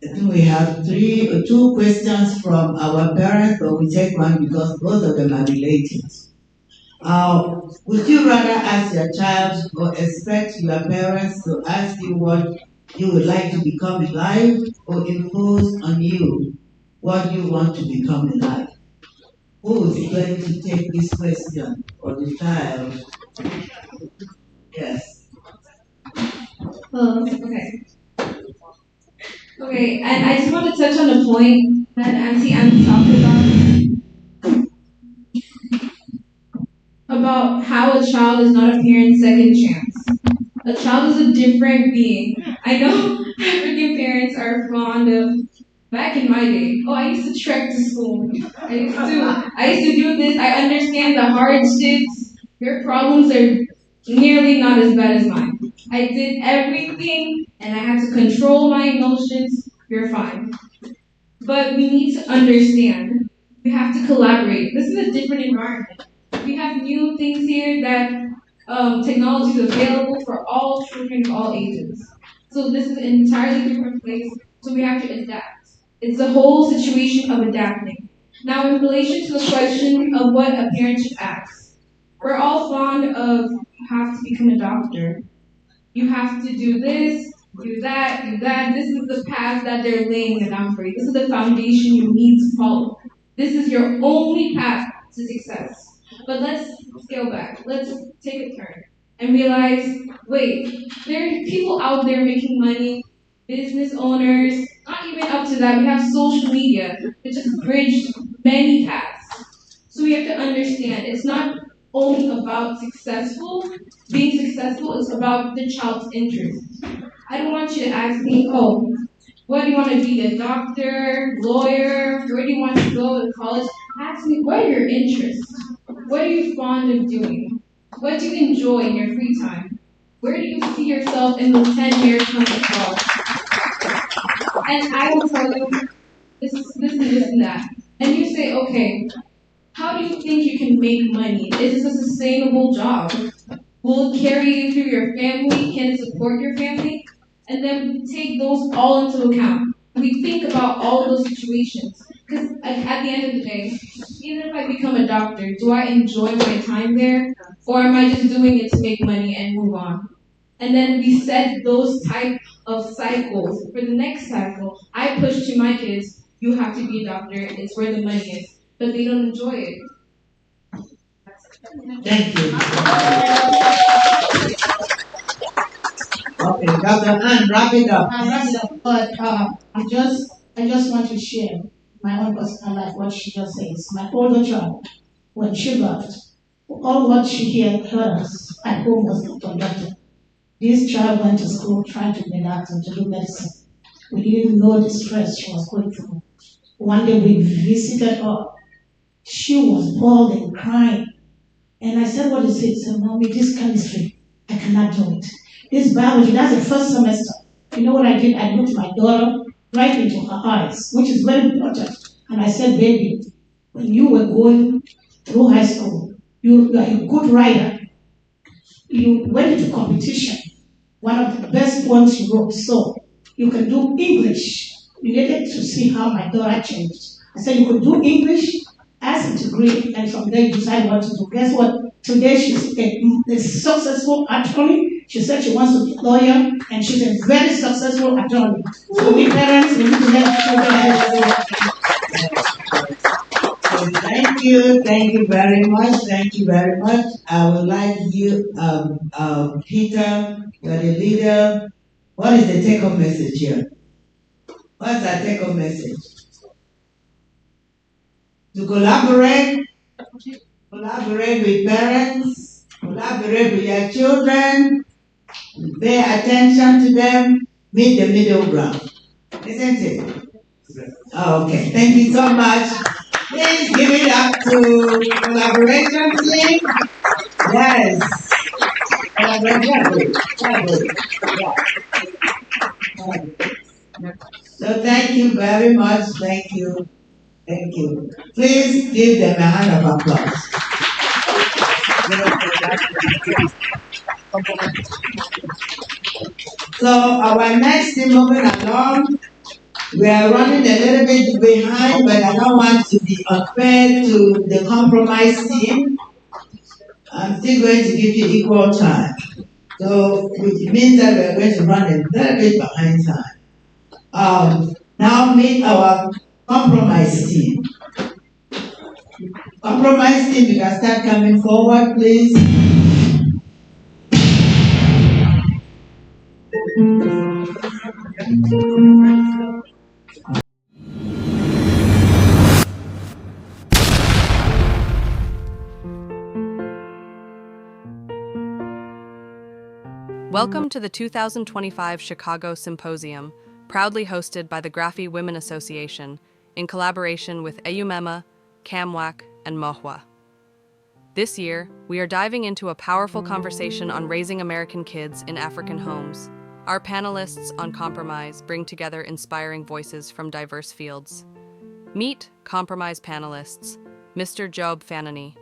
I think we have 2 questions from our parents, but we take one because both of them are related. Would you rather ask your child or expect your parents to ask you what you would like to become in life, or impose on you what you want to become in life? Who is going to take this question for the child? Yes. Okay. Okay, and I just want to touch on the point that Auntie Anne talked about how a child is not a parent's second chance. A child is a different being. I know African parents are fond of, back in my day, I used to trek to school. I used to do this. I understand the hardships. Your problems are nearly not as bad as mine. I did everything and I had to control my emotions. You're fine. But we need to understand. We have to collaborate. This is a different environment. We have new things here that technology is available for all children of all ages. So this is an entirely different place. So we have to adapt. It's the whole situation of adapting. Now, in relation to the question of what a parent should ask, we're all fond of you have to become a doctor. You have to do this, do that, do that. This is the path that they're laying down for you. This is the foundation you need to follow. This is your only path to success. But let's scale back. Let's take a turn and realize, wait, there are people out there making money, business owners, not even up to that. We have social media that just bridged many paths. So we have to understand it's not only about being successful, it's about the child's interest. I don't want you to ask me, what do you want to be, a doctor, lawyer, where do you want to go to college? Ask me, what are your interests? What are you fond of doing? What do you enjoy in your free time? Where do you see yourself in those 10 years from now? And I will tell you, this and this and that. And you say, okay, how do you think you can make money? Is this a sustainable job? Will it carry you through your family? Can it support your family? And then we take those all into account. We think about all of those situations. Because at the end of the day, even if I become a doctor, do I enjoy my time there? Or am I just doing it to make money and move on? And then we set those type of cycles. For the next cycle, I push to my kids, you have to be a doctor, it's where the money is. But they don't enjoy it. Thank you. Okay, Dr. Ann, wrap it up. But I just want to share my own personal life, what she just says. My older child, when she left, all what she heard us at home was not conducted. This child went to school trying to be an actor, to do medicine. We didn't know the stress she was going through. One day we visited her. She was bawling, crying. And I said, what is it? She said, Mommy, this chemistry, I cannot do it. This biology, that's the first semester. You know what I did? I looked my daughter right into her eyes, which is very important. And I said, baby, when you were going through high school, you are a good writer. You went into competition, one of the best ones you wrote. So you can do English. You needed to see how my daughter changed. I said, you could do English as a degree, and from there you decide what to do. Guess what? Today she's a successful attorney. She said she wants to be a lawyer, and she's a very successful attorney. So we parents, we need to let children Thank you very much, thank you very much. I would like you, Peter, you're the leader. What is the take-home message here? What's our take-home message? To collaborate with parents, collaborate with your children, pay attention to them, meet the middle ground. Isn't it? Oh, okay, thank you so much. Please give it up to collaboration team. Yes. So thank you very much. Thank you. Thank you. Please give them a hand of applause. So our next team moving along. We are running a little bit behind, but I don't want to be unfair to the compromise team. I'm still going to give you equal time. So, which means that we're going to run a little bit behind time. Now meet our compromise team. Compromise team, you can start coming forward, please. Welcome to the 2025 Chicago Symposium, proudly hosted by the Graffi Women Association in collaboration with EYUMEMA, CAMWAC, and MOHWA. This year, we are diving into a powerful conversation on raising American kids in African homes. Our panelists on compromise bring together inspiring voices from diverse fields. Meet compromise panelists, Mr. Job Fanani.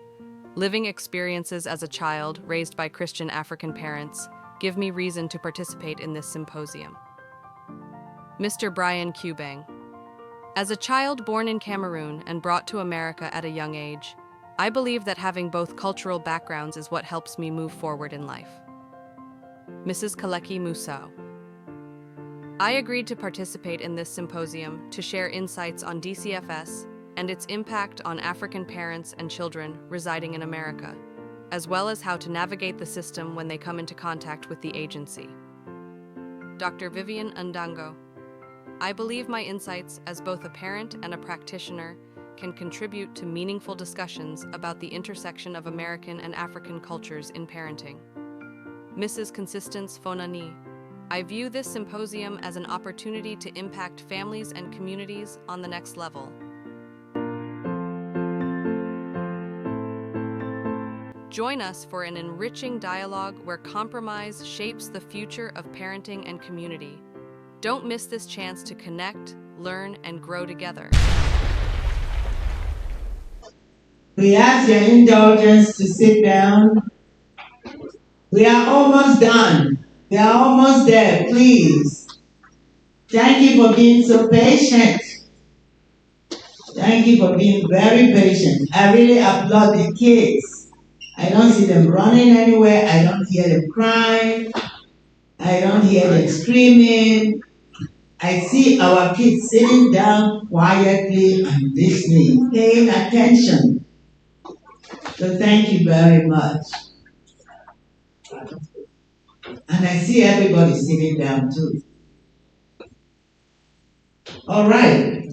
Living experiences as a child raised by Christian African parents give me reason to participate in this symposium. Mr. Brian Kubang. As a child born in Cameroon and brought to America at a young age, I believe that having both cultural backgrounds is what helps me move forward in life. Mrs. Kaleki Musau. I agreed to participate in this symposium to share insights on DCFS and its impact on African parents and children residing in America, as well as how to navigate the system when they come into contact with the agency. Dr. Vivian Undango. I believe my insights as both a parent and a practitioner can contribute to meaningful discussions about the intersection of American and African cultures in parenting. Mrs. Consistence Fonani. I view this symposium as an opportunity to impact families and communities on the next level. Join us for an enriching dialogue where compromise shapes the future of parenting and community. Don't miss this chance to connect, learn, and grow together. We ask your indulgence to sit down. We are almost done. We are almost there, please. Thank you for being so patient. Thank you for being very patient. I really applaud the kids. I don't see them running anywhere. I don't hear them crying. I don't hear them screaming. I see our kids sitting down quietly and listening, paying attention. So thank you very much. And I see everybody sitting down too. All right.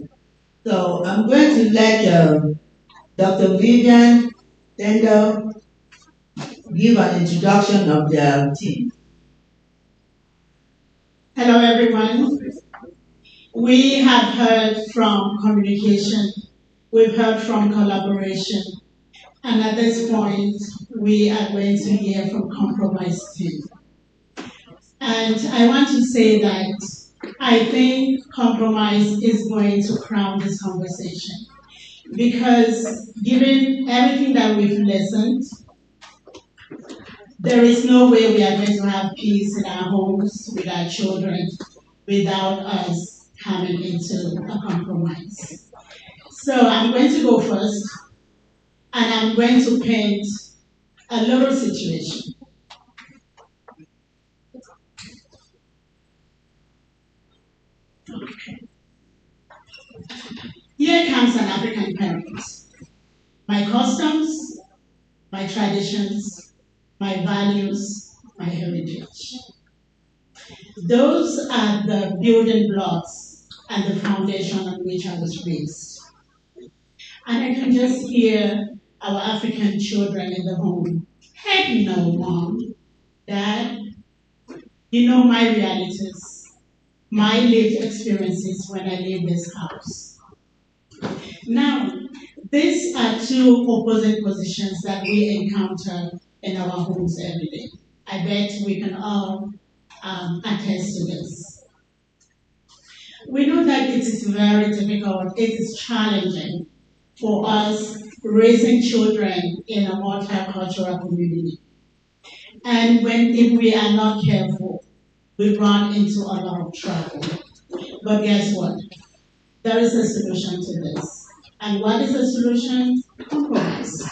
So I'm going to let Dr. Vivian Tendo give an introduction of their team. Hello, everyone. We have heard from communication, we've heard from collaboration, and at this point, we are going to hear from compromise team. And I want to say that I think compromise is going to crown this conversation, because given everything that we've listened, there is no way we are going to have peace in our homes with our children without us coming into a compromise. So I'm going to go first, and I'm going to paint a little situation. Here comes an African parent. My customs, my traditions, my values, my heritage. Those are the building blocks and the foundation on which I was raised. And I can just hear our African children in the home. Heck no, Mom, Dad. You know my realities, my lived experiences when I leave this house. Now, these are two opposite positions that we encounter in our homes every day. I bet we can all attest to this. We know that it is very difficult, it is challenging for us raising children in a multicultural community. And if we are not careful, we run into a lot of trouble. But guess what? There is a solution to this. And what is the solution? Compromise.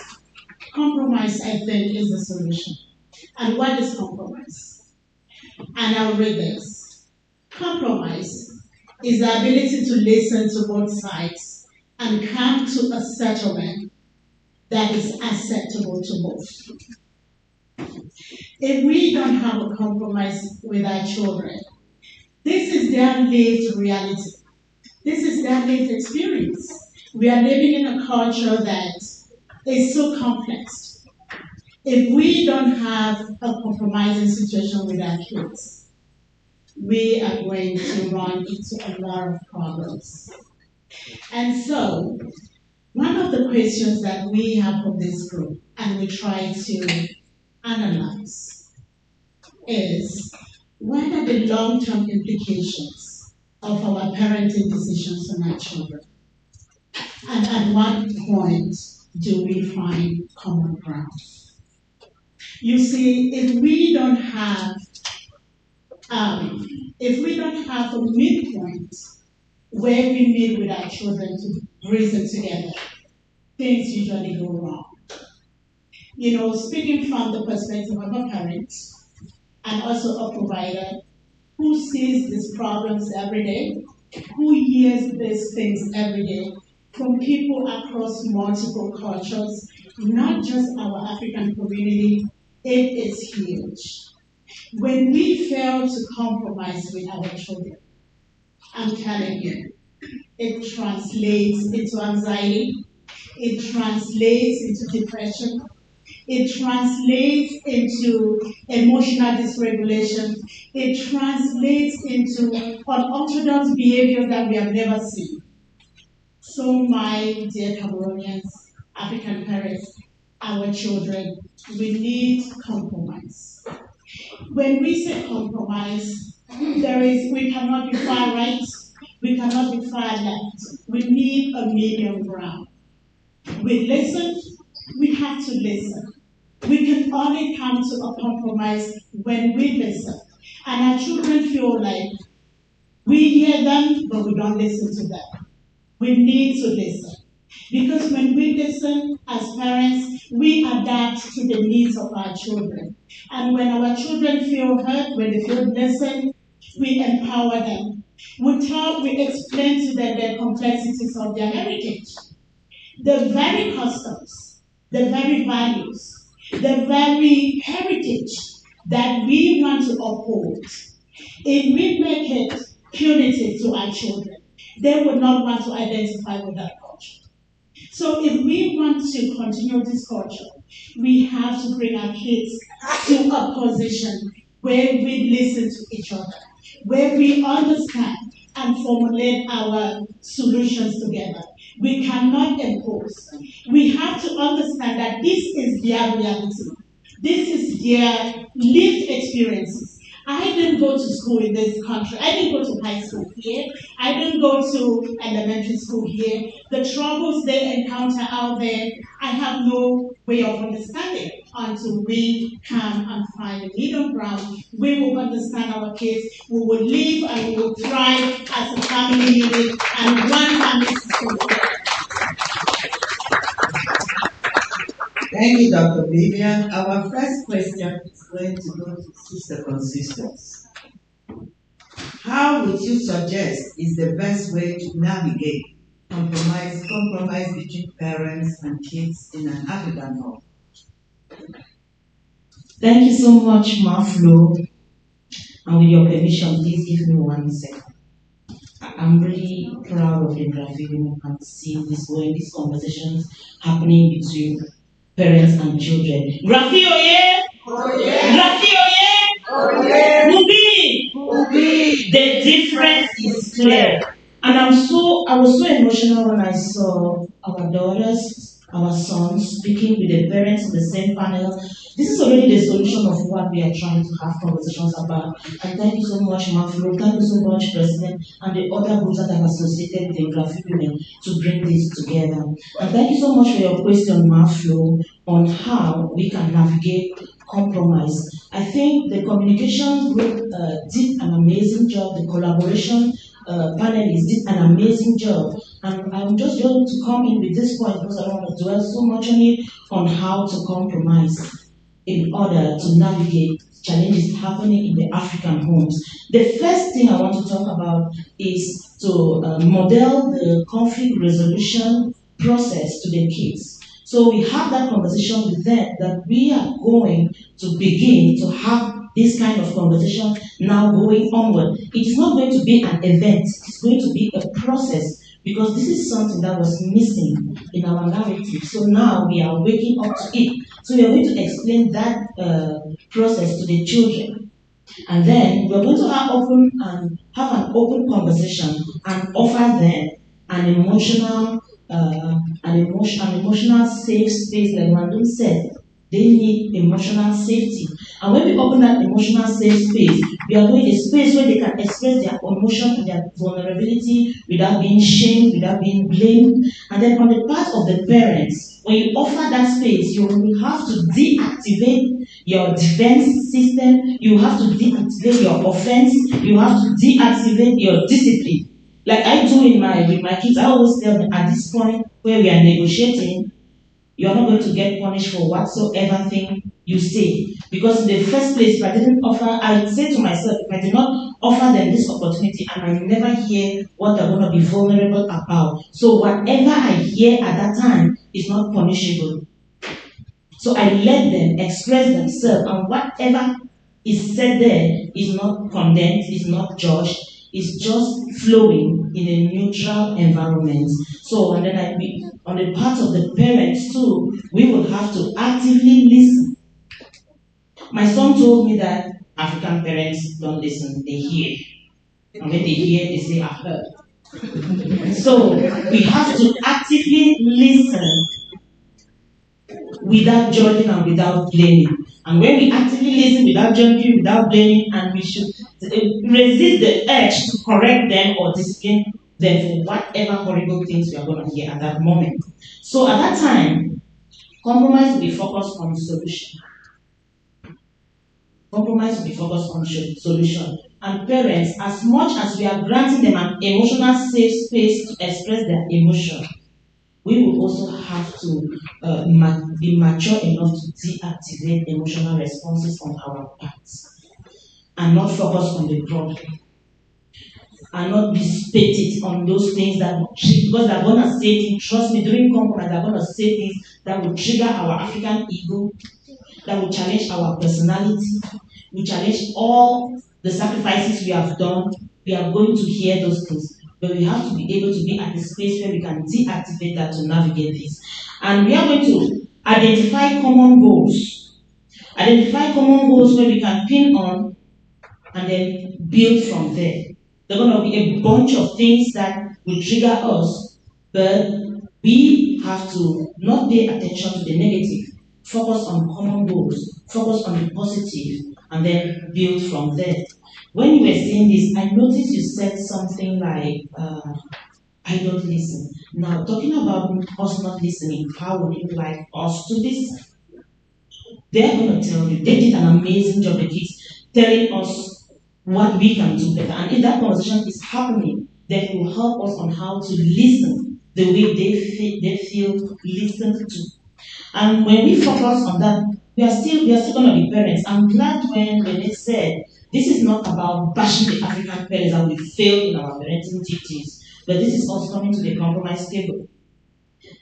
Compromise, I think, is the solution. And what is compromise? And I'll read this. Compromise is the ability to listen to both sides and come to a settlement that is acceptable to both. If we don't have a compromise with our children, this is their lived reality. This is their lived experience. We are living in a culture that is so complex. If we don't have a compromising situation with our kids, we are going to run into a lot of problems. And so, one of the questions that we have for this group, and we try to analyze, is what are the long-term implications of our parenting decisions on our children? And at what point do we find common ground? You see, if we don't have a midpoint where we meet with our children to reason together, things usually go wrong. You know, speaking from the perspective of a parent and also a provider who sees these problems every day, who hears these things every day from people across multiple cultures, not just our African community, it is huge. When we fail to compromise with our children, I'm telling you, it translates into anxiety, it translates into depression, it translates into emotional dysregulation, it translates into unorthodox behavior that we have never seen. So my dear Cameroonians, African parents, our children, we need compromise. When we say compromise, we cannot be far right, we cannot be far left. We need a medium ground. We listen, we have to listen. We can only come to a compromise when we listen. And our children feel like we hear them, but we don't listen to them. We need to listen. Because when we listen as parents, we adapt to the needs of our children. And when our children feel heard, when they feel listened, we empower them. We talk, we explain to them the complexities of their heritage. The very customs, the very values, the very heritage that we want to uphold. If we make it punitive to our children, they would not want to identify with that culture. So if we want to continue this culture, we have to bring our kids to a position where we listen to each other, where we understand and formulate our solutions together. We cannot impose. We have to understand that this is their reality. This is their lived experiences. I didn't go to school in this country. I didn't go to high school here. I didn't go to elementary school here. The troubles they encounter out there, I have no way of understanding until we come and find a middle ground. We will understand our kids. We will live and we will thrive as a family unit and one family system. Thank you, Dr. Vivian. Our first question is going to go to Sister Consistence. How would you suggest is the best way to navigate compromise between parents and kids in an African home? Thank you so much, Maflo. And with your permission, please give me 1 second. I'm really proud of the Graffi women and seeing this going, these conversations happening between parents and children. Graffi oye! Graffi oye! Mubi! The difference is clear. And I was so emotional when I saw our daughters, our sons speaking with the parents in the same panel. This is already the solution of what we are trying to have conversations about. And thank you so much, Maflo. Thank you so much, President, and the other groups that have associated with the Graffi women to bring this together. And thank you so much for your question, Maflo, on how we can navigate compromise. I think the communication group did an amazing job. The collaboration panelists did an amazing job. And I'm just going to come in with this point because I don't want to dwell so much on it, on how to compromise in order to navigate challenges happening in the African homes. The first thing I want to talk about is to model the conflict resolution process to the kids. So we have that conversation with them that we are going to begin to have this kind of conversation now going onward. It is not going to be an event, it's going to be a process, because this is something that was missing in our narrative. So now we are waking up to it. So we are going to explain that process to the children. And then we're going to have an open conversation and offer them an emotional safe space, like Ntum said. They need emotional safety. And when we open that emotional safe space, we are going to a space where they can express their emotion and their vulnerability without being shamed, without being blamed. And then on the part of the parents, when you offer that space, you will have to deactivate your defense system, you have to deactivate your offense, you have to deactivate your discipline. Like I do with my kids, I always tell them at this point where we are negotiating, you are not going to get punished for whatsoever thing you say. Because in the first place, if I didn't offer, I say to myself, if I did not offer them this opportunity and I never hear what they're going to be vulnerable about, so whatever I hear at that time is not punishable. So I let them express themselves, and whatever is said there is not condemned, is not judged, it's just flowing in a neutral environment. So, and then on the part of the parents too, we will have to actively listen. My son told me that African parents don't listen, they hear. And when they hear, they say, I've heard. So we have to actively listen without judging and without blaming. And when we actively listen without judging, without blaming, and we should resist the urge to correct them or discipline them for whatever horrible things we are going to hear at that moment. So at that time, compromise will be focused on solution. Compromise will be focused on solution. And parents, as much as we are granting them an emotional safe space to express their emotion, we will also have to be mature enough to deactivate emotional responses on our parts and not focus on the problem and not be stated on those things that will trigger, because they're going to say things, trust me, during compromise, they're going to say things that will trigger our African ego, that will challenge our personality, will challenge all the sacrifices we have done. We are going to hear those things. But we have to be able to be at the space where we can deactivate that to navigate this. And we are going to identify common goals. Identify common goals where we can pin on and then build from there. There are going to be a bunch of things that will trigger us, but we have to not pay attention to the negative. Focus on common goals, focus on the positive, and then build from there. When you were saying this, I noticed you said something like, I don't listen. Now, talking about us not listening, how would you like us to listen? They're going to tell you, they did an amazing job, the kids, telling us what we can do better. And if that conversation is happening, then it will help us on how to listen the way they feel listened to. And when we focus on that, we are still going to be parents. I'm glad when they said, this is not about bashing the African parents and we fail in our parenting duties, but this is us coming to the compromise table.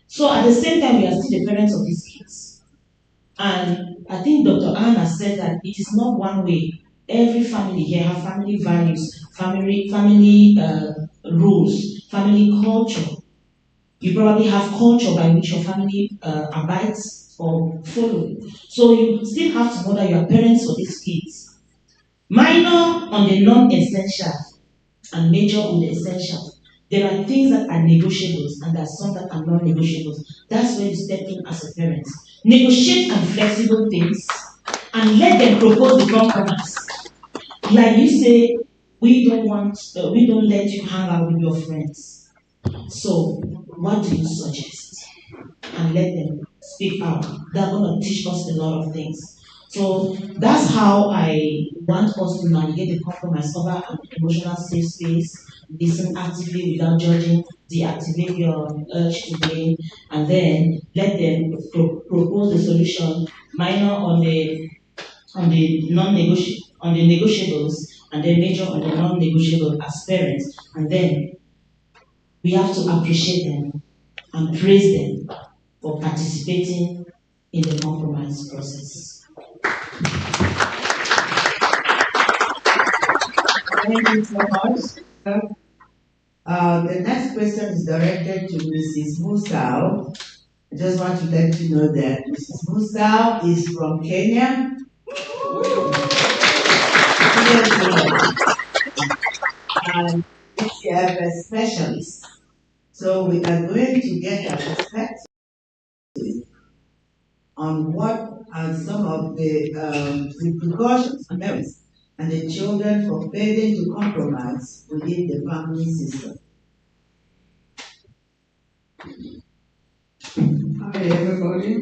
So at the same time, we are still the parents of these kids. And I think Dr. Anna said that it is not one way. Every family here have family values, family rules, family culture. You probably have culture by which your family abides or follow. So you still have to know that you are parents for these kids. Minor on the non-essential and major on the essential. There are things that are negotiables and there are some that are non-negotiables. That's where you step in as a parent. Negotiate and flexible things and let them propose the compromise. Like you say, we don't let you hang out with your friends. So what do you suggest? And let them speak out. They're going to teach us a lot of things. So that's how I want us to navigate the compromise over an emotional safe space, listen actively without judging, deactivate your urge to blame, and then let them propose the solution, minor on the negotiables, and then major on the non-negotiable as parents. And then we have to appreciate them and praise them for participating in the compromise process. Thank you so much. The next question is directed to Mrs. Musau. I just want to let you know that Mrs. Musau is from Kenya. And she's a specialist. So we are going to get her perspective on what are some of the precautions and merits and the children for failing to compromise within the family system. Hi everybody.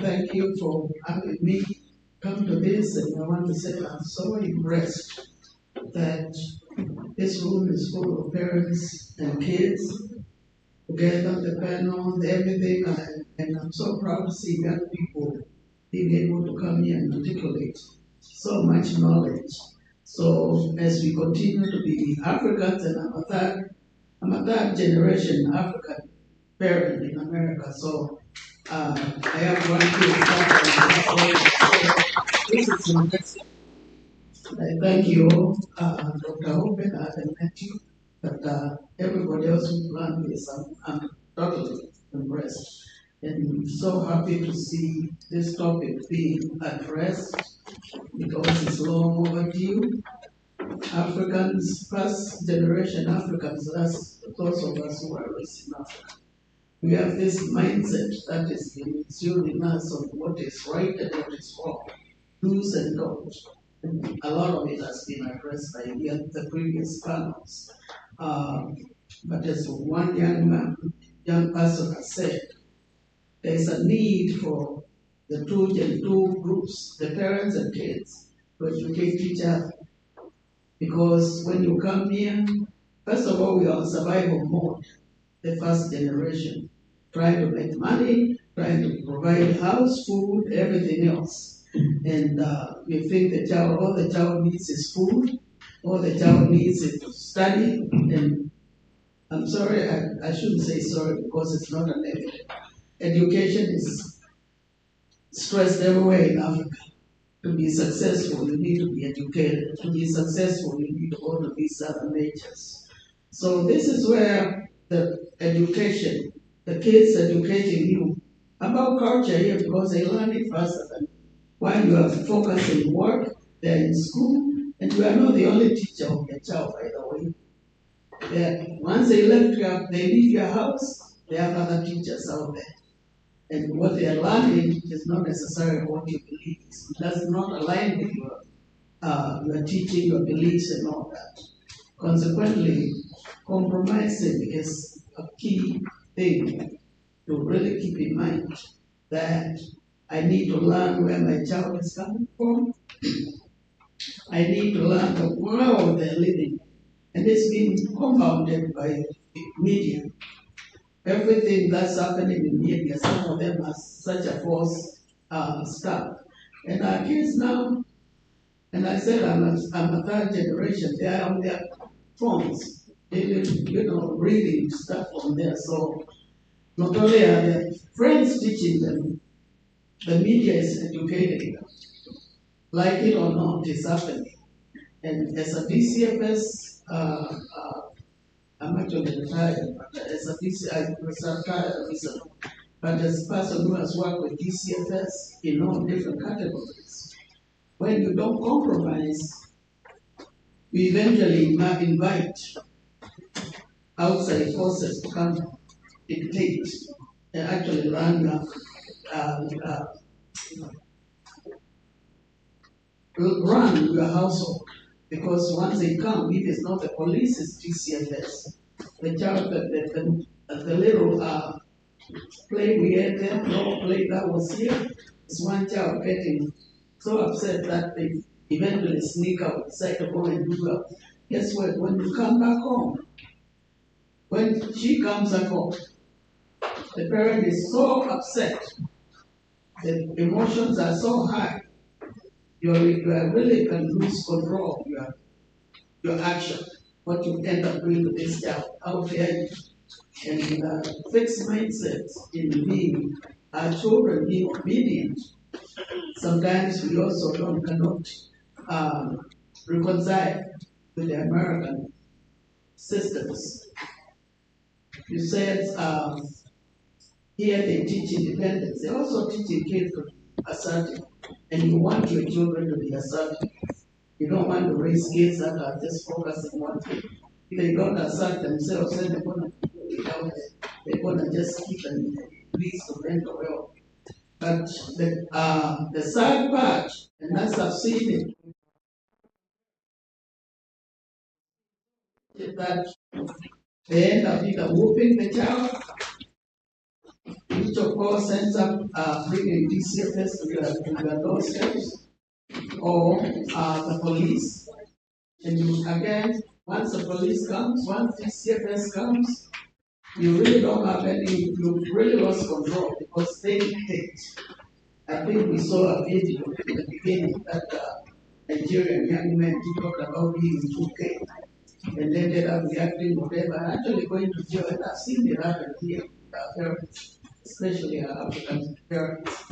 Thank you for having me come to this, and I want to say I'm so impressed that this room is full of parents and kids together, the panels, everything, and I'm so proud to see young people being able to come here and articulate so much knowledge. So as we continue to be Africans, and I'm a third generation African parent in America, so I have one kid. This is impressive. I thank you, Dr. Oben, I haven't met you, but everybody else who planned this, I'm totally impressed. And so happy to see this topic being addressed because it's long overdue. Africans, first generation Africans, that's those of us who are raised in Africa. We have this mindset that is instilled in us of what is right and what is wrong, do's and don'ts. And a lot of it has been addressed by the previous panels. But as one young person has said, there is a need for the two groups, the parents and kids, to educate each other. Because when you come here, first of all, we are on survival mode, the first generation, trying to make money, trying to provide house, food, everything else. And we think all the child needs is food, all the child needs is to study. And I'm sorry, I shouldn't say sorry because it's not a negative. Education is stressed everywhere in Africa. To be successful, you need to be educated. To be successful, you need to go to these other majors. So this is where the education, the kids educating you about culture here because they learn it faster than while you are focusing work, they're in school, and you are not the only teacher of your child, by the way. Once they leave your house, there are other teachers out there. And what they are learning is not necessarily what you believe. It does not align with your teaching, your beliefs, and all that. Consequently, compromising is a key thing to really keep in mind that I need to learn where my child is coming from. I need to learn the world they're living. And it's been compounded by media. Everything that's happening in media, some of them are such a false stuff. And our kids now, and I said I'm a third generation, they are on their phones, reading stuff from there. So not only are their friends teaching them, the media is educating them. Like it or not, it's happening. And as a DCFS, I'm actually retired, but as a DCFS, I was retired recently. But as a person who has worked with DCFS in all different categories, when you don't compromise, we eventually invite outside forces to come dictate and actually run your household. Because once they come, if it's not the police, it's DCFS. The child, the little play we had there, no play that was here, is one child getting so upset that they eventually sneak out, decide to go and do that. Guess what? When you come back home, when she comes back home, the parent is so upset, the emotions are so high, you really can lose control of your action, what you end up doing to this child. How dare you? And fixed mindsets in being our children being obedient. Sometimes we also cannot reconcile with the American systems. You said here they teach independence. They also teach kids to be assertive, and you want your children to be assertive. You don't want to raise kids that are just focusing on one thing. If they don't assert themselves, then they're going to they're going to just keep and lead to mental health. But the sad part, and as I've seen it, is that they end up either whooping the child, which of course ends up bringing DCFS to their doorsteps, or the police. And again, once the police comes, once DCFS comes, you really don't have you really lost control because they dictate. I think we saw a video in the beginning that Nigerian young men talked about being in 2K and ended up reacting whatever, actually going to jail. And I've seen it happen here with our parents, especially our African parents,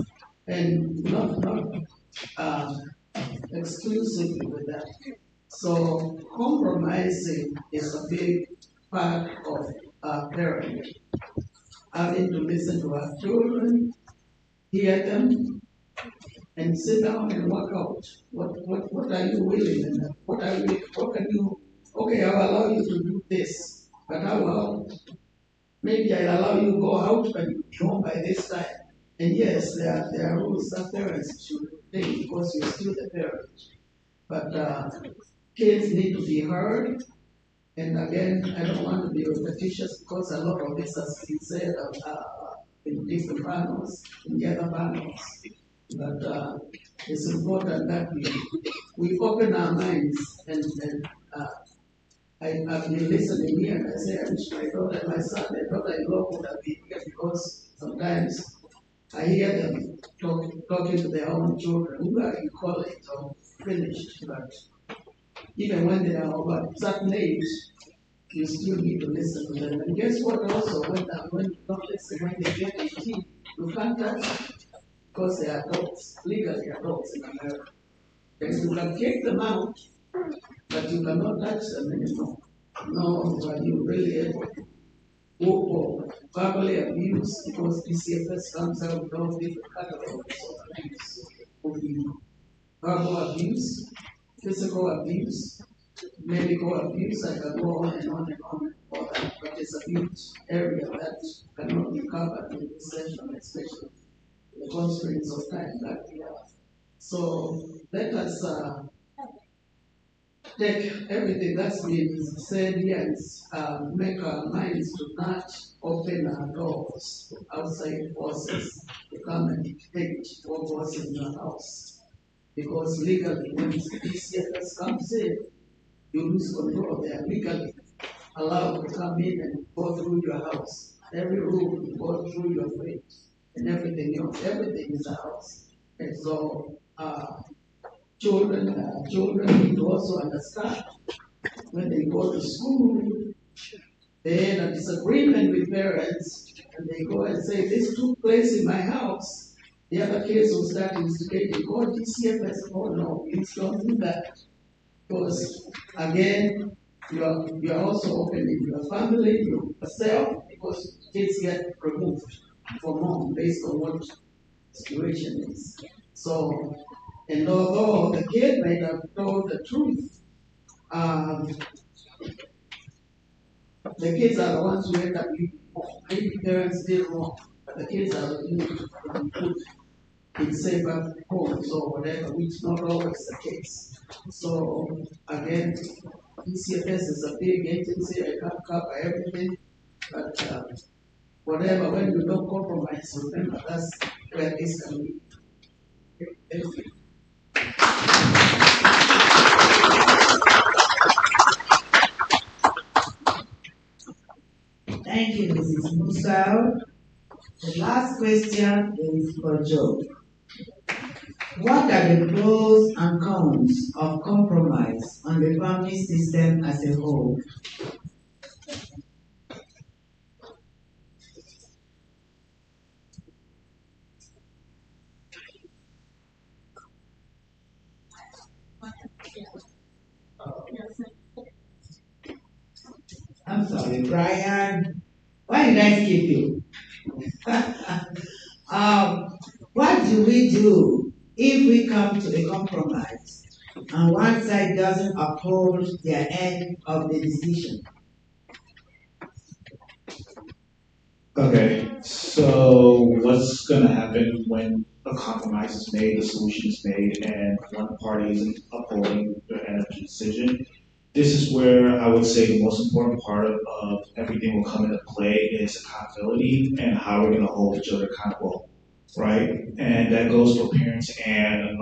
and not exclusively with that. So compromising is a big part of parenting. having to listen to our children, hear them, and sit down and work out what are you willing and what can you, okay, I'll allow you to do this, but how about maybe I'll allow you to go out but you'll be home by this time. And yes, there are rules that parents should take because you're still the parent. But kids need to be heard. And again, I don't want to be repetitious because a lot of this has been said in different panels, in the other panels. But it's important that we open our minds and I've been listening here and I say, I wish my daughter and my son, my daughter-in-law would have been here because sometimes I hear them talking to their own children who are in college or finished, but even when they are over a certain age, you still need to listen to them. And guess what also, when you don't listen, when they get 18, you can't touch them because they are adults, legally adults in America. And you can kick them out, but you cannot touch them anymore. No, are you really able to or verbally abuse, because PCFS comes out with all different categories of abuse. Could be verbal abuse, physical abuse, medical abuse. I can go on and on and on about that, but it's a huge area that cannot be covered in this session, especially the constraints of time that we have. So let us take everything that's been said here and make our minds to not open our doors to outside forces to come and dictate what goes in your house. Because legally, when PCFS comes in, you lose control. They are legally allowed to come in and go through your house. Every room, go through your fridge, and everything else. Everything is a house. And so, children need to also understand when they go to school, they had a disagreement with parents, and they go and say, this took place in my house. The other kids will start instigating, oh, DCFS, oh no, please don't do that. Because again, you are also opening your family, yourself, because kids get removed from home based on what the situation is. So, and although the kid might have told the truth, the kids are the ones who end up leaving home. Maybe parents did wrong, but the kids are the put in safer homes or whatever, which is not always the case. So again, ECFS is a big agency. I can't cover everything, but whatever, when you don't compromise, remember that's where this can be. Thank you. Thank you, Mrs. Musa. The last question is for Joe. What are the pros and cons of compromise on the family system as a whole? I'm sorry, Brian. Why did I skip you? What do we do if we come to a compromise and one side doesn't uphold their end of the decision? Okay, so what's going to happen when a compromise is made, a solution is made, and one party isn't upholding the end of the decision? This is where I would say the most important part of everything will come into play is accountability and how we're going to hold each other accountable, right? And that goes for parents and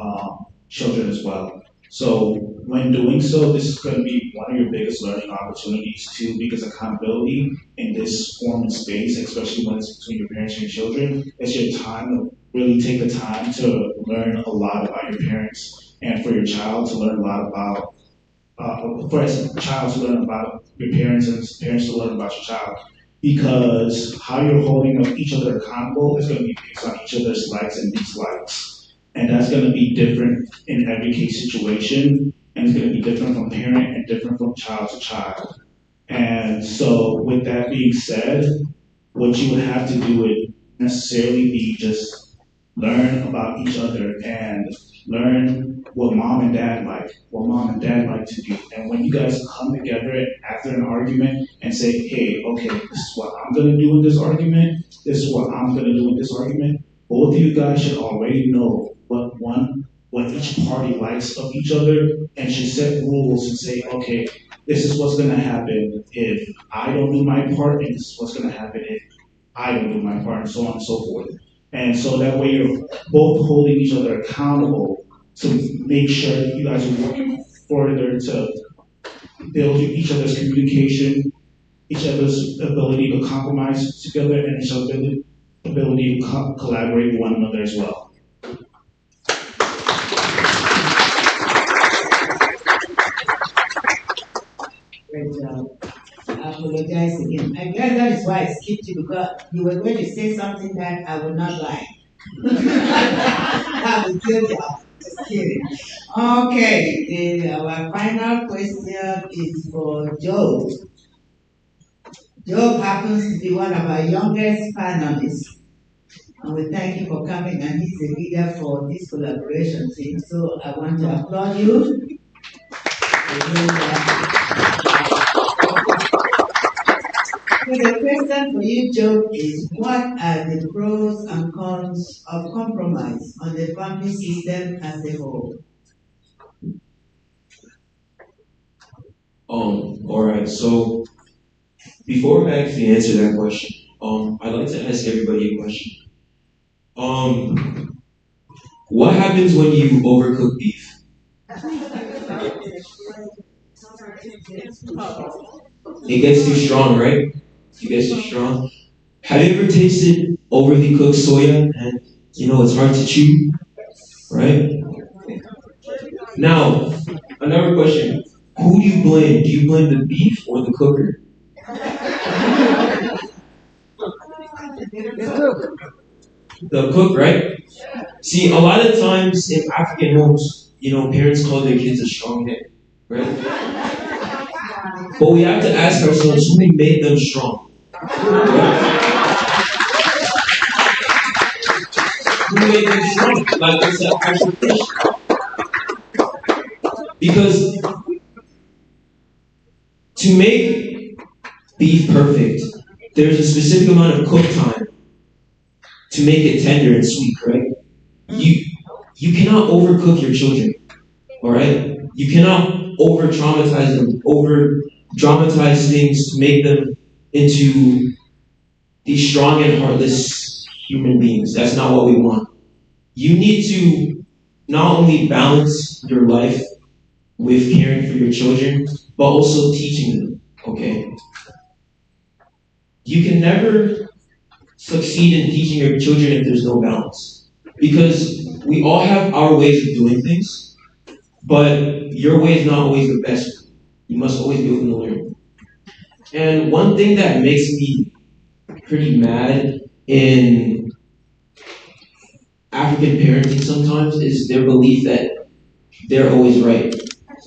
children as well. So when doing so, this is going to be one of your biggest learning opportunities too, because accountability in this form and space, especially when it's between your parents and your children, it's your time to really take the time to learn a lot about your parents, and for your child to learn a lot about for a child to learn about your parents and parents to learn about your child. Because how you're holding each other accountable is going to be based on each other's likes and dislikes. And that's going to be different in every case situation. And it's going to be different from parent and different from child to child. And so with that being said, what you would have to do would necessarily be just learn about each other and learn what mom and dad like to do. And when you guys come together after an argument and say, hey, okay, this is what I'm gonna do in this argument, this is what I'm gonna do in this argument, both of you guys should already know what each party likes of each other and should set rules and say, okay, this is what's gonna happen if I don't do my part, and this is what's gonna happen if I don't do my part, and so on and so forth. And so that way you're both holding each other accountable to make sure you guys are working further to build each other's communication, each other's ability to compromise together, and each other's ability to collaborate with one another as well. Great job. I apologize again. I guess that is why I skipped you, because you were going to say something that I would not like. I will kill you. Just kidding. Okay, our final question is for Joe. Joe happens to be one of our youngest panelists. And we thank you for coming, and he's a leader for this collaboration team. So I want to applaud you. So the question for you, Joe, is what are the pros and cons of compromise on the family system as a whole? All right. So before I actually answer that question, I'd like to ask everybody a question. What happens when you overcook beef? It gets too strong, right? It gets too strong. Have you ever tasted overly cooked soya and it's hard to chew, right? Now, another question. Who do you blame? Do you blame the beef or the cooker? The cook, right? See, a lot of times in African homes, parents call their kids a strong head, right? But we have to ask ourselves, who made them strong? Who made them strong? Like it's an actual question. Because to make beef perfect, there's a specific amount of cook time to make it tender and sweet, right? You cannot overcook your children, all right? You cannot over-traumatize them, over-dramatize things to make them into these strong and heartless human beings. That's not what we want. You need to not only balance your life with caring for your children, but also teaching them, okay? You can never succeed in teaching your children if there's no balance. Because we all have our ways of doing things, but your way is not always the best. You must always be open to learn. And one thing that makes me pretty mad in African parenting sometimes is their belief that they're always right.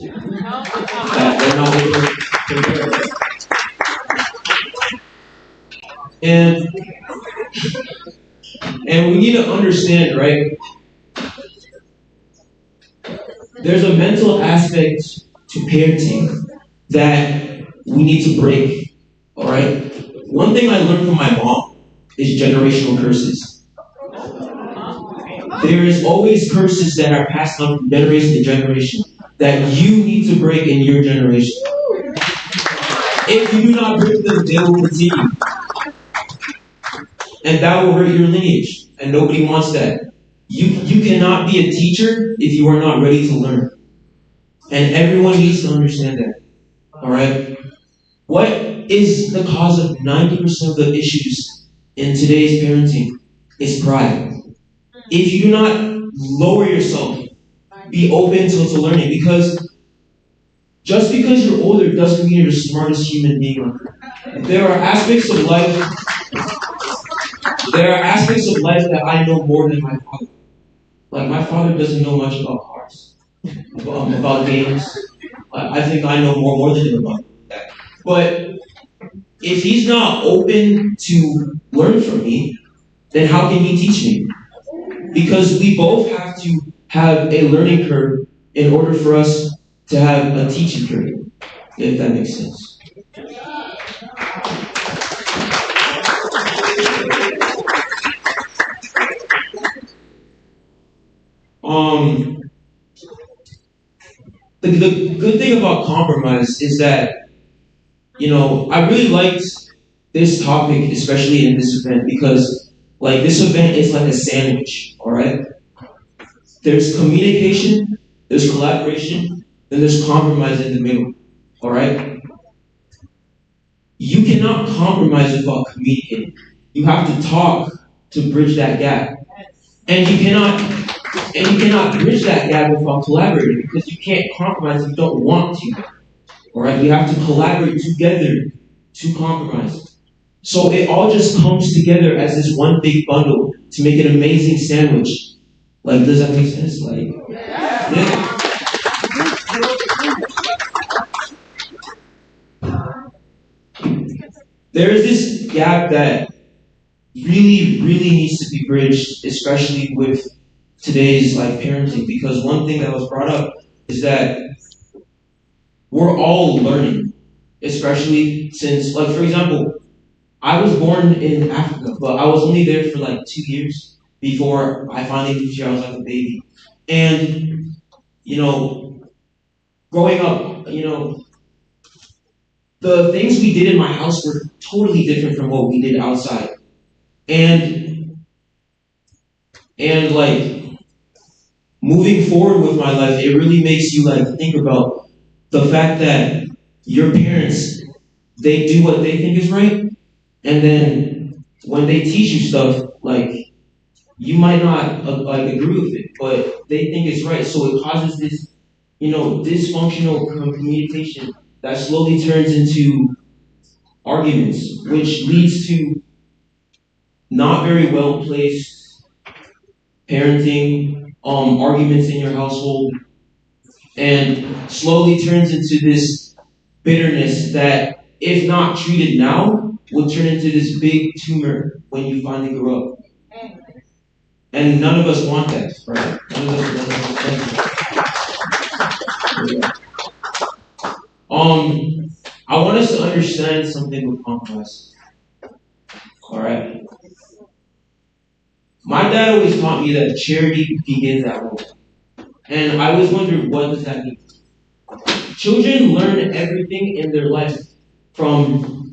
That they're not always right. And we need to understand, right? There's a mental aspect to parenting that we need to break, all right? One thing I learned from my mom is generational curses. There is always curses that are passed on from generation to generation that you need to break in your generation. If you do not break them, they will continue. And that will hurt your lineage, and nobody wants that. You cannot be a teacher if you are not ready to learn. And everyone needs to understand that. All right? What is the cause of 90% of the issues in today's parenting? Is pride. If you do not lower yourself, be open to learning, because just because you're older doesn't mean you're the smartest human being on earth. There are aspects of life that I know more than my father. Like, my father doesn't know much about cars, about games. I think I know more than him about that. But if he's not open to learn from me, then how can he teach me? Because we both have to have a learning curve in order for us to have a teaching curve, if that makes sense. The good thing about compromise is that, I really liked this topic, especially in this event, because like this event is like a sandwich, all right? There's communication, there's collaboration, then there's compromise in the middle, all right? You cannot compromise without communicating. You have to talk to bridge that gap. And you cannot bridge that gap without collaborating, because you can't compromise if you don't want to. All right, we have to collaborate together to compromise. So it all just comes together as this one big bundle to make an amazing sandwich. Like, does that make sense? Like, yeah. There is this gap that really needs to be bridged, especially with today's like parenting, because one thing that was brought up is that we're all learning, especially since, like, for example, I was born in Africa, but I was only there for like 2 years before I finally moved here. I was like a baby. And, growing up, the things we did in my house were totally different from what we did outside. And like, moving forward with my life, it really makes you like think about the fact that your parents, they do what they think is right, and then when they teach you stuff, like, you might not agree with it, but they think it's right. So it causes this, dysfunctional communication that slowly turns into arguments, which leads to not very well placed parenting, arguments in your household, and slowly turns into this bitterness that, if not treated now, will turn into this big tumor when you finally grow up. And none of us want that, right? None of us want that. I want us to understand something with compromise. All right. My dad always taught me that charity begins at home. And I always wondered, what does that mean? Children learn everything in their life, from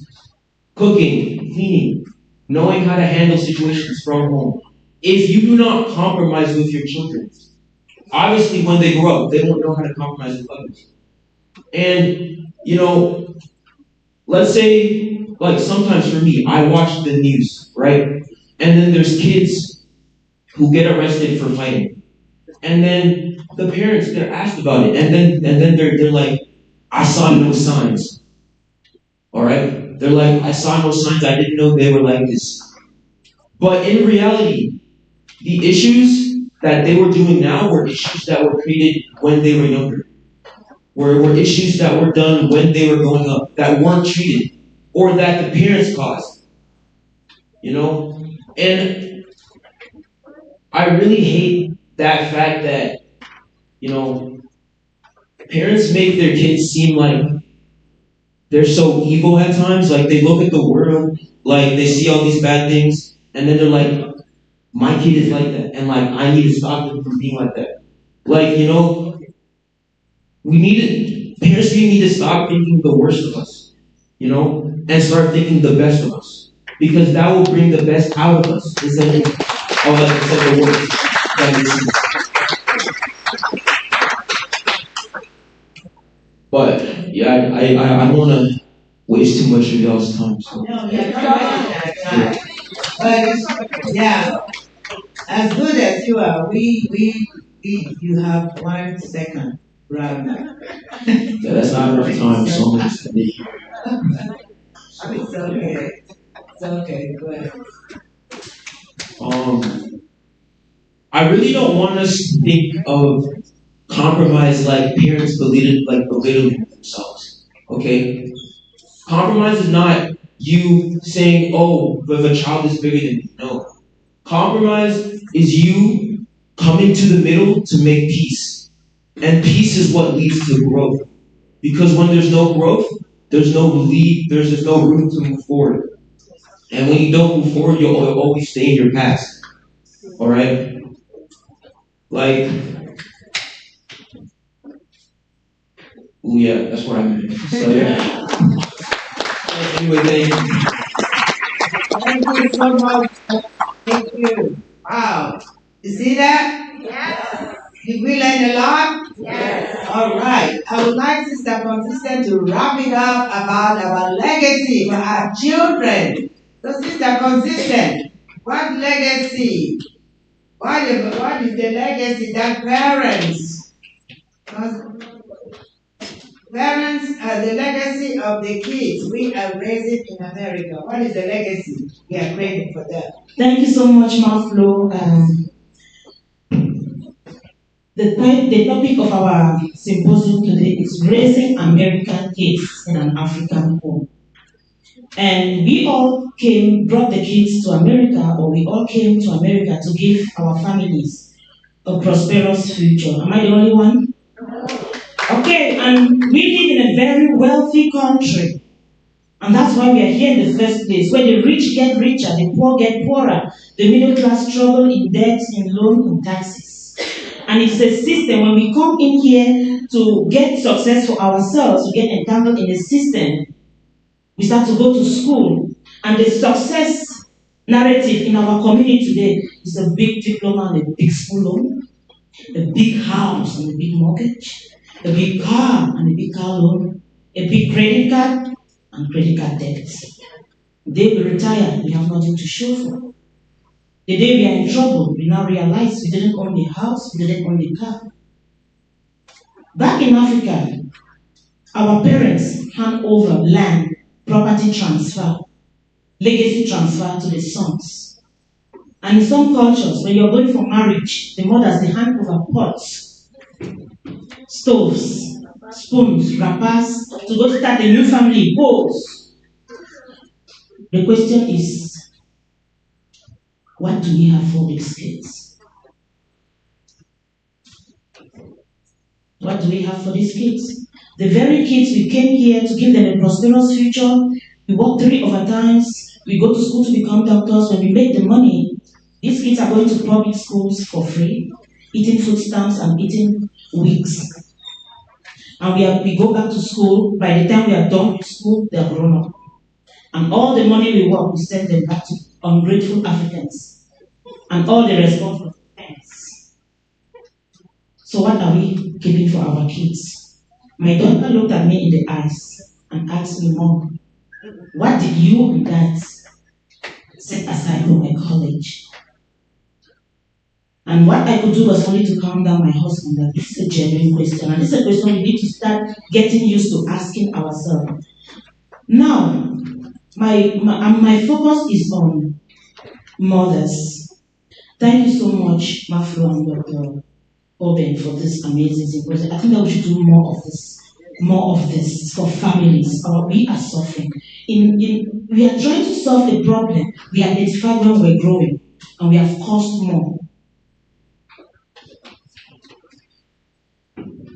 cooking, cleaning, knowing how to handle situations from home. If you do not compromise with your children, obviously when they grow up, they won't know how to compromise with others. And, let's say, like sometimes for me, I watch the news, right? And then there's kids who get arrested for fighting. And then the parents, they're asked about it. And then they're like, I saw no signs. All right? They're like, I saw no signs. I didn't know they were like this. But in reality, the issues that they were doing now were issues that were created when they were younger. Were issues that were done when they were growing up, that weren't treated, or that the parents caused. And I really hate that fact that, parents make their kids seem like they're so evil at times. Like, they look at the world, like, they see all these bad things, and then they're like, my kid is like that, and like, I need to stop them from being like that. Like, parents need to stop thinking the worst of us, and start thinking the best of us. Because that will bring the best out of us instead of the worst. But yeah, I don't want to waste too much of y'all's time. So. No, but yeah, as good as you are, you have 1 second, rather. Yeah, that's not enough time, so I'm just gonna be. It's okay. It's okay. Go ahead. I really don't want us to think of compromise like parents belittling themselves. Okay? Compromise is not you saying, oh, but if a child is bigger than you. No. Compromise is you coming to the middle to make peace. And peace is what leads to growth. Because when there's no growth, there's no belief, there's no room to move forward. And when you don't move forward, you'll always stay in your past. Alright? Like, oh yeah, that's where I'm at. So yeah. Anyway, thank you. Thank you so much. Thank you. Wow. You see that? Yes. Did we learn a lot? Yes. All right. I would like Sister Consistent to wrap it up about our legacy for our children. So Sister Consistent, what legacy? What is the legacy that parents are the legacy of the kids we are raising in America? What is the legacy we are creating for them? Thank you so much, Maflo. The topic of our symposium today is raising American kids in an African home. And we all brought the kids to America, or we all came to America to give our families a prosperous future. Am I the only one? Okay, and we live in a very wealthy country. And that's why we are here in the first place, where the rich get richer, the poor get poorer, the middle class struggle in debt, in loan, in taxes. And it's a system, when we come in here to get success for ourselves, to get entangled in a system, we start to go to school, and the success narrative in our community today is a big diploma and a big school loan, a big house and a big mortgage, a big car and a big car loan, a big credit card and credit card debt. The day we retire, we have nothing to show for. The day we are in trouble, we now realize we didn't own the house, we didn't own the car. Back in Africa, our parents hand over land, property transfer, legacy transfer to the sons. And in some cultures, when you're going for marriage, the mothers, they hand over pots, stoves, spoons, wrappers, to go start a new family, bowls. The question is, what do we have for these kids? What do we have for these kids? The very kids we came here to give them a prosperous future, we work 3 overtimes, we go to school to become doctors. When we make the money, these kids are going to public schools for free, eating food stamps and eating wigs. And we go back to school. By the time we are done with school, they are grown up. And all the money we work, we send them back to ungrateful Africans. And all the responsible parents. So what are we keeping for our kids? My daughter looked at me in the eyes and asked me, Mom, what did you and Dad set aside for my college? And what I could do was only to calm down my husband that this is a genuine question. And this is a question we need to start getting used to asking ourselves. Now, my focus is on mothers. Thank you so much, Maflo and Dr. Oben, for this amazing symposium. I think that we should do more of this for families. We are suffering. We are trying to solve a problem we identified when we're growing, and we have caused more.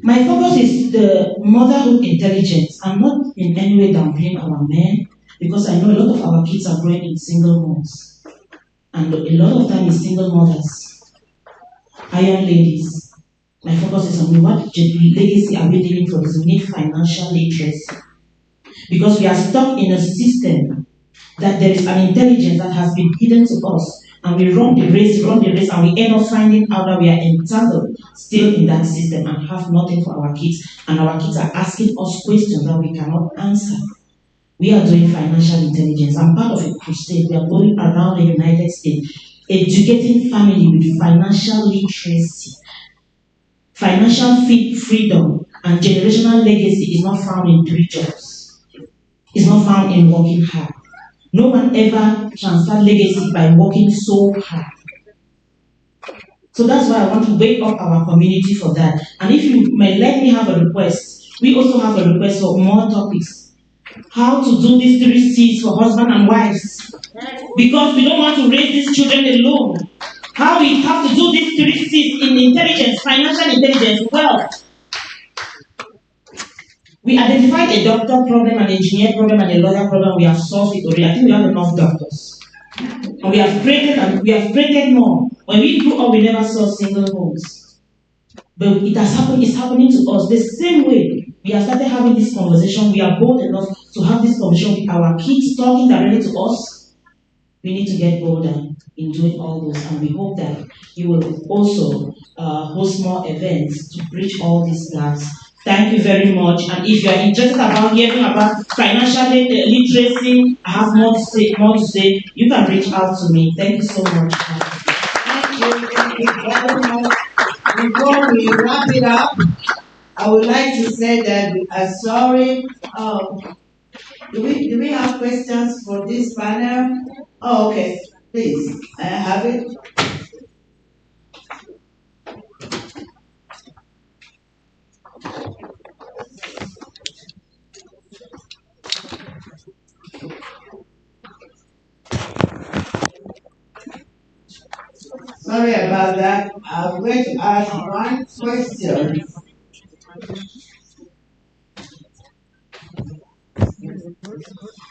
My focus is the motherhood intelligence. I'm not in any way downplaying our men, because I know a lot of our kids are growing in single moms. And a lot of time is single mothers, iron ladies. My focus is on what legacy are we leaving for this? We need financial literacy. Because we are stuck in a system that there is an intelligence that has been hidden to us, and we run the race, and we end up finding out that we are entangled still in that system and have nothing for our kids, and our kids are asking us questions that we cannot answer. We are doing financial intelligence. I'm part of a crusade. We are going around the United States, educating family with financial literacy. Financial freedom and generational legacy is not found in 3 jobs. It's not found in working hard. No one ever transferred legacy by working so hard. So that's why I want to wake up our community for that. And if you may let me have a request, we also have a request for more topics. how to do these 3 C's for husband and wives. Because we don't want to raise these children alone. How we have to do these 3 C's in intelligence, financial intelligence, wealth. We identified a doctor problem, an engineer problem, and a lawyer problem. We have solved it already. I think we have enough doctors. And we have created more. When we grew up, we never saw single homes. But it has happened, it's happening to us. The same way we have started having this conversation, we are bold enough to have this conversation with our kids talking directly to us. We need to get bolder in doing all those, and we hope that you will also host more events to bridge all these gaps. Thank you very much. And if you are interested about hearing about financial literacy, I have more to say. You can reach out to me. Thank you so much. Thank you very much. Before we wrap it up, I would like to say that we are sorry. Do we have questions for this panel? Oh, okay. Please, I have it. Sorry about that. I'm going to ask one question.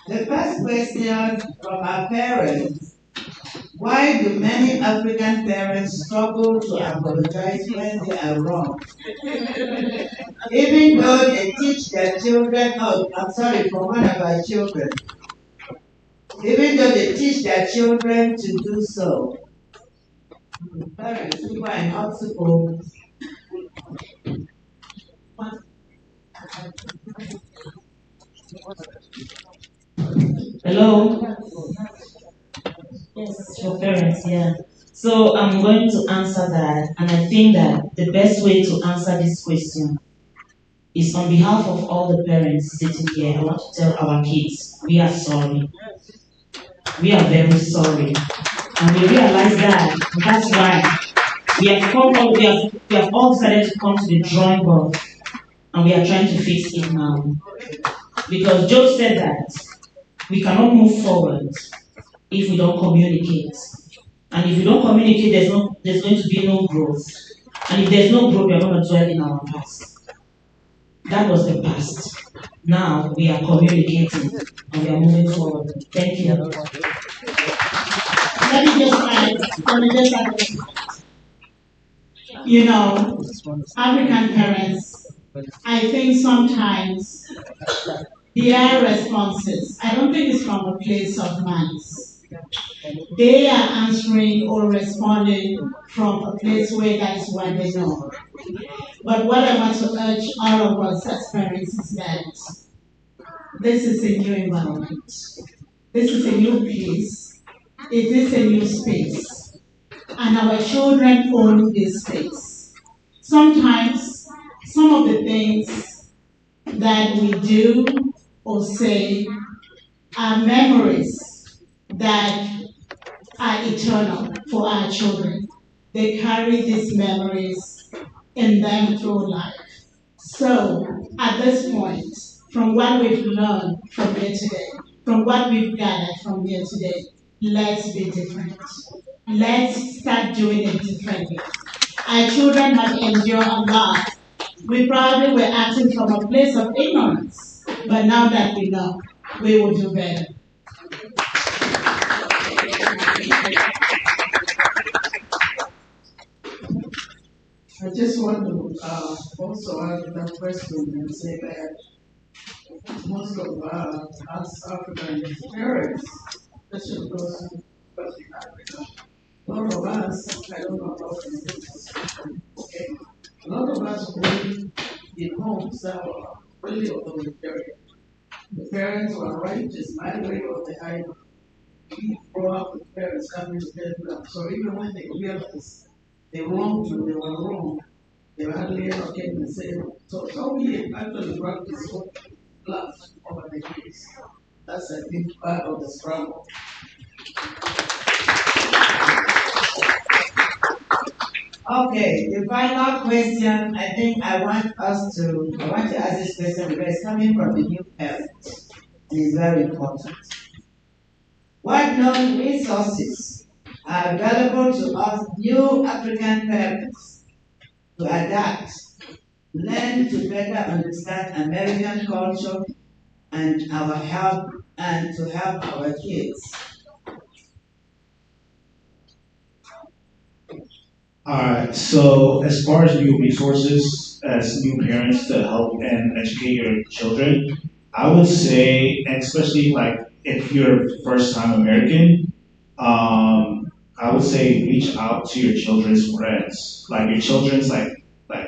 The first question from our parents: why do many African parents struggle to apologize when they are wrong? Even though they teach their children, for one of our children. Even though they teach their children to do so. Parents who are an obstacle. Hello? Yes, for parents, yeah. So I'm going to answer that, and I think that the best way to answer this question is on behalf of all the parents sitting here. I want to tell our kids, we are sorry. We are very sorry. And we realize that, and that's why we have all decided to come to the drawing board, and we are trying to fix it now. Because Joe said that we cannot move forward if we don't communicate. And if we don't communicate, there's going to be no growth. And if there's no growth, we are going to dwell in our past. That was the past. Now we are communicating and we are moving forward. Thank you. Let me just add. You know, African parents, I think sometimes their responses, I don't think it's from a place of malice. They are answering or responding from a place where that is what they know. But what I want to urge all of us as parents is that this is a new environment. This is a new place. It is a new space. And our children own this space. Sometimes, some of the things that we do or say are memories that are eternal for our children. They carry these memories in them through life. So, at this point, from what we've learned from here today, from what we've gathered from here today, let's be different. Let's start doing it differently. Our children have endured a lot. We probably were acting from a place of ignorance, but now that we know, we will do better. I just want to also add that question and say that most of us African parents, especially those who live in Africa, a lot of us, I don't know about the okay, a lot of us live in homes that were really authoritarian. The parents were righteous, my way or the highway. We grow up with parents coming to tell them. So even when they realized they wronged you, they were wrong, they hardly ever came and said, so we actually practice love over the years. That's, I think, part of the struggle. Okay, the final question, I think I want to ask this question because it's coming from the new parents. and is very important. What known resources are available to us new African parents to adapt, learn to better understand American culture and our help and to help our kids? Alright, so as far as new resources as new parents to help and educate your children, I would say, and especially like if you're first time American, I would say reach out to your children's friends. Like your children's like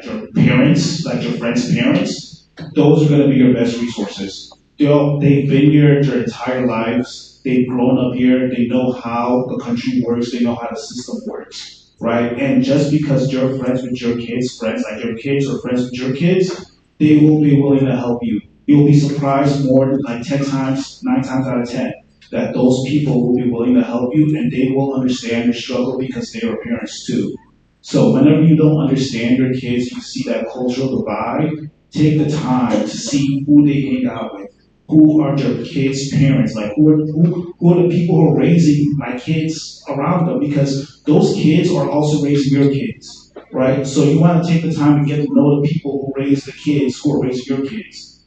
your parents, like your friends' parents, those are gonna be your best resources. They've been here their entire lives, they've grown up here, they know how the country works, they know how the system works. Right? And just because you're friends with your kids' friends, like your kids are friends with your kids, they will be willing to help you. You'll be surprised more like 10 times, 9 times out of 10, that those people will be willing to help you and they will understand your struggle because they are parents too. So whenever you don't understand your kids, you see that cultural divide, take the time to see who they hang out with. Who are your kids' parents? Like who are the people who are raising my kids around them? Because those kids are also raising your kids, right? So you want to take the time to get to know the people who raise the kids who are raising your kids.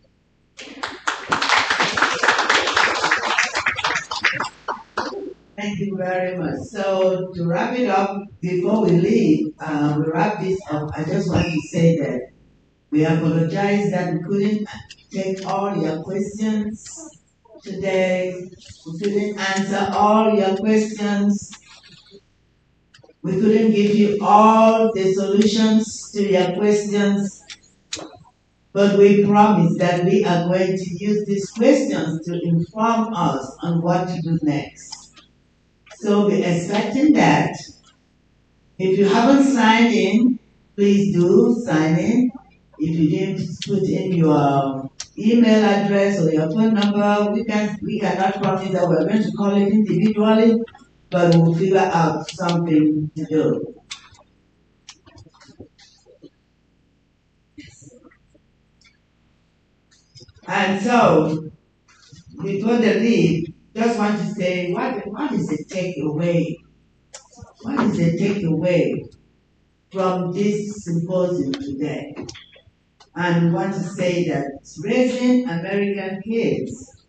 Thank you very much. So to wrap it up, before we leave, we wrap this up, I just want to say that we apologize that we couldn't take all your questions today. We couldn't answer all your questions. We couldn't give you all the solutions to your questions. But we promise that we are going to use these questions to inform us on what to do next. So be expecting that. If you haven't signed in, please do sign in. If you didn't put in your email address or your phone number, we cannot promise that we're going to call it individually, but we'll figure out something to do. And so, before they leave, just want to say, what is the takeaway? What is the takeaway from this symposium today? And we want to say that raising American kids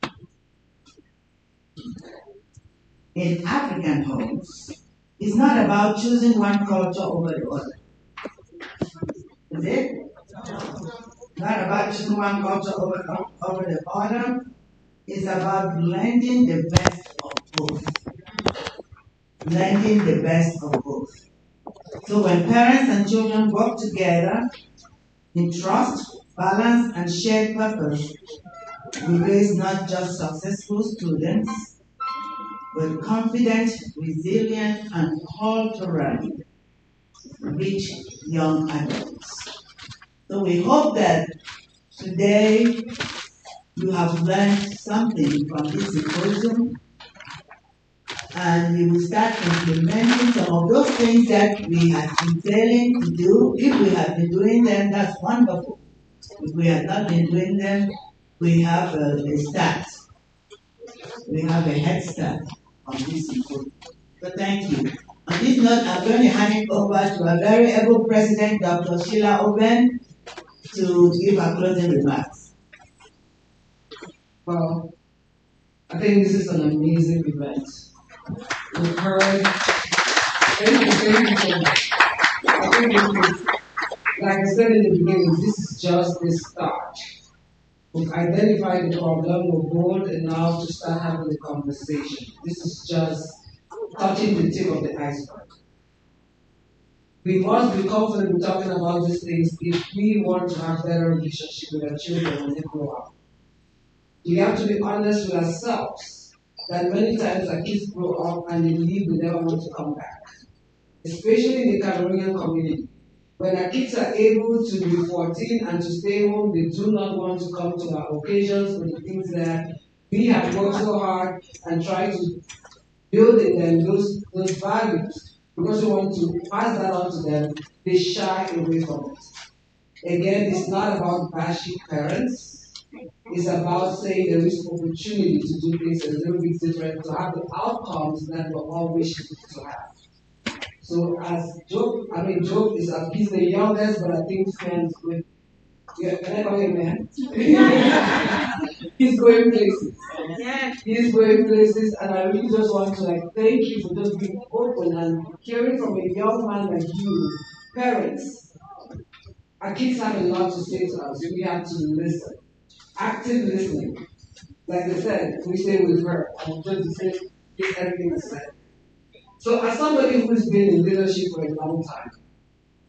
in African homes is not about choosing one culture over the other. Is it? Not about choosing one culture over the other. It's about blending the best of both. Blending the best of both. So when parents and children work together in trust, balance, and shared purpose, we raise not just successful students, but confident, resilient, and culturally rich young adults. So we hope that today you have learned something from this symposium, and you will start implementing some of those things that we have been failing to do. If we have been doing them, that's wonderful. If we have not been doing them, we have a start. We have a head start on this symposium. So thank you. On this note, I'm going to hand it over to our very able president, Dr. Sheila Oben, to give her closing remarks. Well, I think this is an amazing event. We've heard, thank you so much. I think this is, like I said in the beginning, this is just the start. We've identified the problem, we're bold enough to start having the conversation. This is just touching the tip of the iceberg. We must be confident in talking about these things if we want to have better relationship with our children when they grow up. We have to be honest with ourselves that many times our kids grow up and they leave, we never want to come back. Especially in the Cameroonian community. When our kids are able to be 14 and to stay home, they do not want to come to our occasions with the things that we have worked so hard and try to build in them those values. Because we want to pass that on to them, they shy away from it. Again, it's not about bashing parents. It's about saying there is opportunity to do things a little bit different, to have the outcomes that we all wish to have. So as Job he's the youngest, but I think friends with, yeah, can I call him a man? He's going places. He's going places, and I really just want to thank you for just being open and hearing from a young man like you, parents. Our kids have a lot to say to us. We have to listen. Active listening. Like they said, we stay with her. I'm just to say everything is said. So as somebody who's been in leadership for a long time,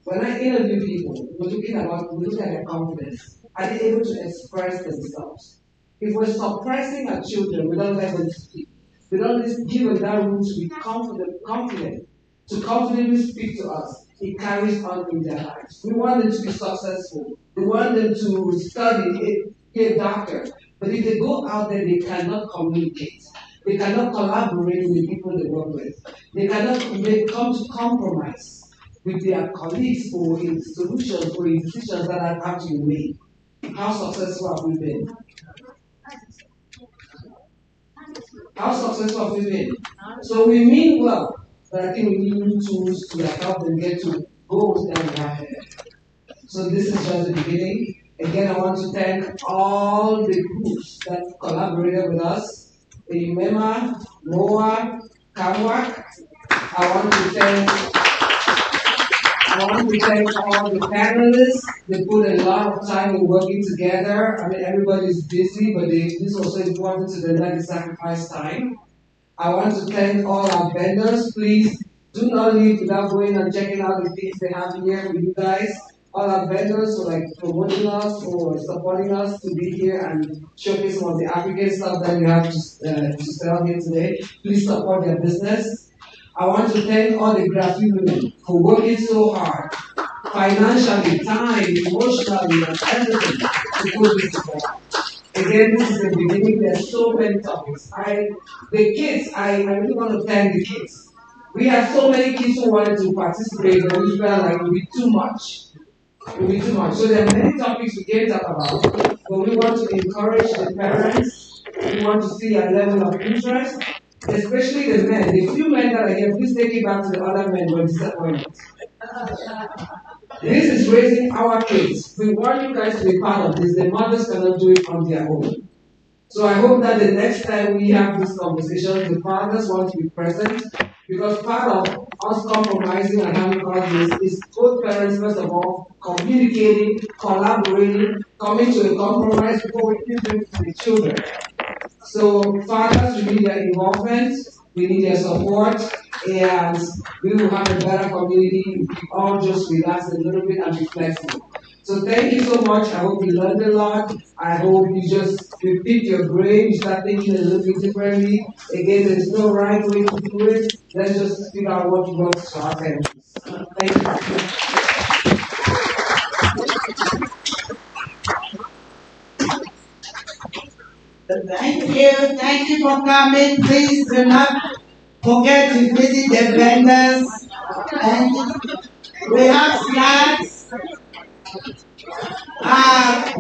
when I interview people, we're looking at their confidence. Are they able to express themselves? If we're suppressing our children, we don't let them speak. We don't give them that room to be confident, to confidently speak to us. It carries on in their lives. We want them to be successful. We want them to study, be a doctor. But if they go out there, they cannot communicate. They cannot collaborate with the people they work with. They cannot come to compromise with their colleagues for in solutions or in decisions that have to be made. How successful have we been? How successful have we been? So we mean well, but I think we need new tools to help them get to goals that we have ahead. So this is just the beginning. Again, I want to thank all the groups that collaborated with us, EYUMEMA, MOHWA, CAMWAC. I want to thank all the panelists. They put a lot of time in working together. I mean, everybody's busy, but this was so important to them that they sacrifice time. I want to thank all our vendors. Please do not leave without going and checking out the things they have here with you guys. All our vendors for promoting us, for supporting us to be here and showcase some of the African stuff that we have to sell here today. Please support their business. I want to thank all the Graffi women for working so hard, financially, time, emotionally, and everything to put this together. Again, this is the beginning. There's so many topics. I really want to thank the kids. We have so many kids who wanted to participate, but we felt like it would be too much. So there are many topics we can talk about, but we want to encourage the parents. We want to see a level of interest, especially the men. The few men that are here, please take it back to the other men who are disappointed. This is raising our kids. We want you guys to be part of this. The mothers cannot do it on their own. So I hope that the next time we have this conversation, the fathers want to be present, because part of us compromising and having all this is both parents, first of all, communicating, collaborating, coming to a compromise before we give them to the children. So fathers, we need their involvement, we need their support, and we will have a better community if we all just relax a little bit and be flexible. So thank you so much. I hope you learned a lot. I hope you pick your brain, you start thinking a little bit differently. Again, there's no right way to do it. Let's just figure out what works for our families. Thank you. Thank you for coming. Please do not forget to visit the vendors. And we have snacks.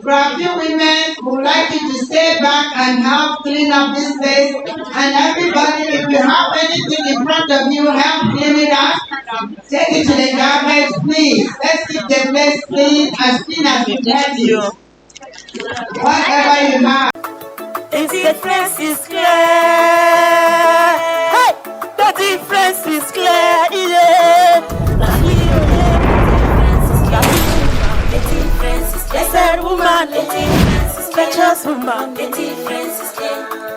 Graffi women would like you to stay back and help clean up this place. And everybody, if you have anything in front of you, help clean it up. Take it to the garbage, please. Let's keep the place clean as we can do. Whatever you have. The difference is clear. Hey, the difference is clear. Yeah. The difference is clear. Woman, the difference is precious woman. The difference is clear.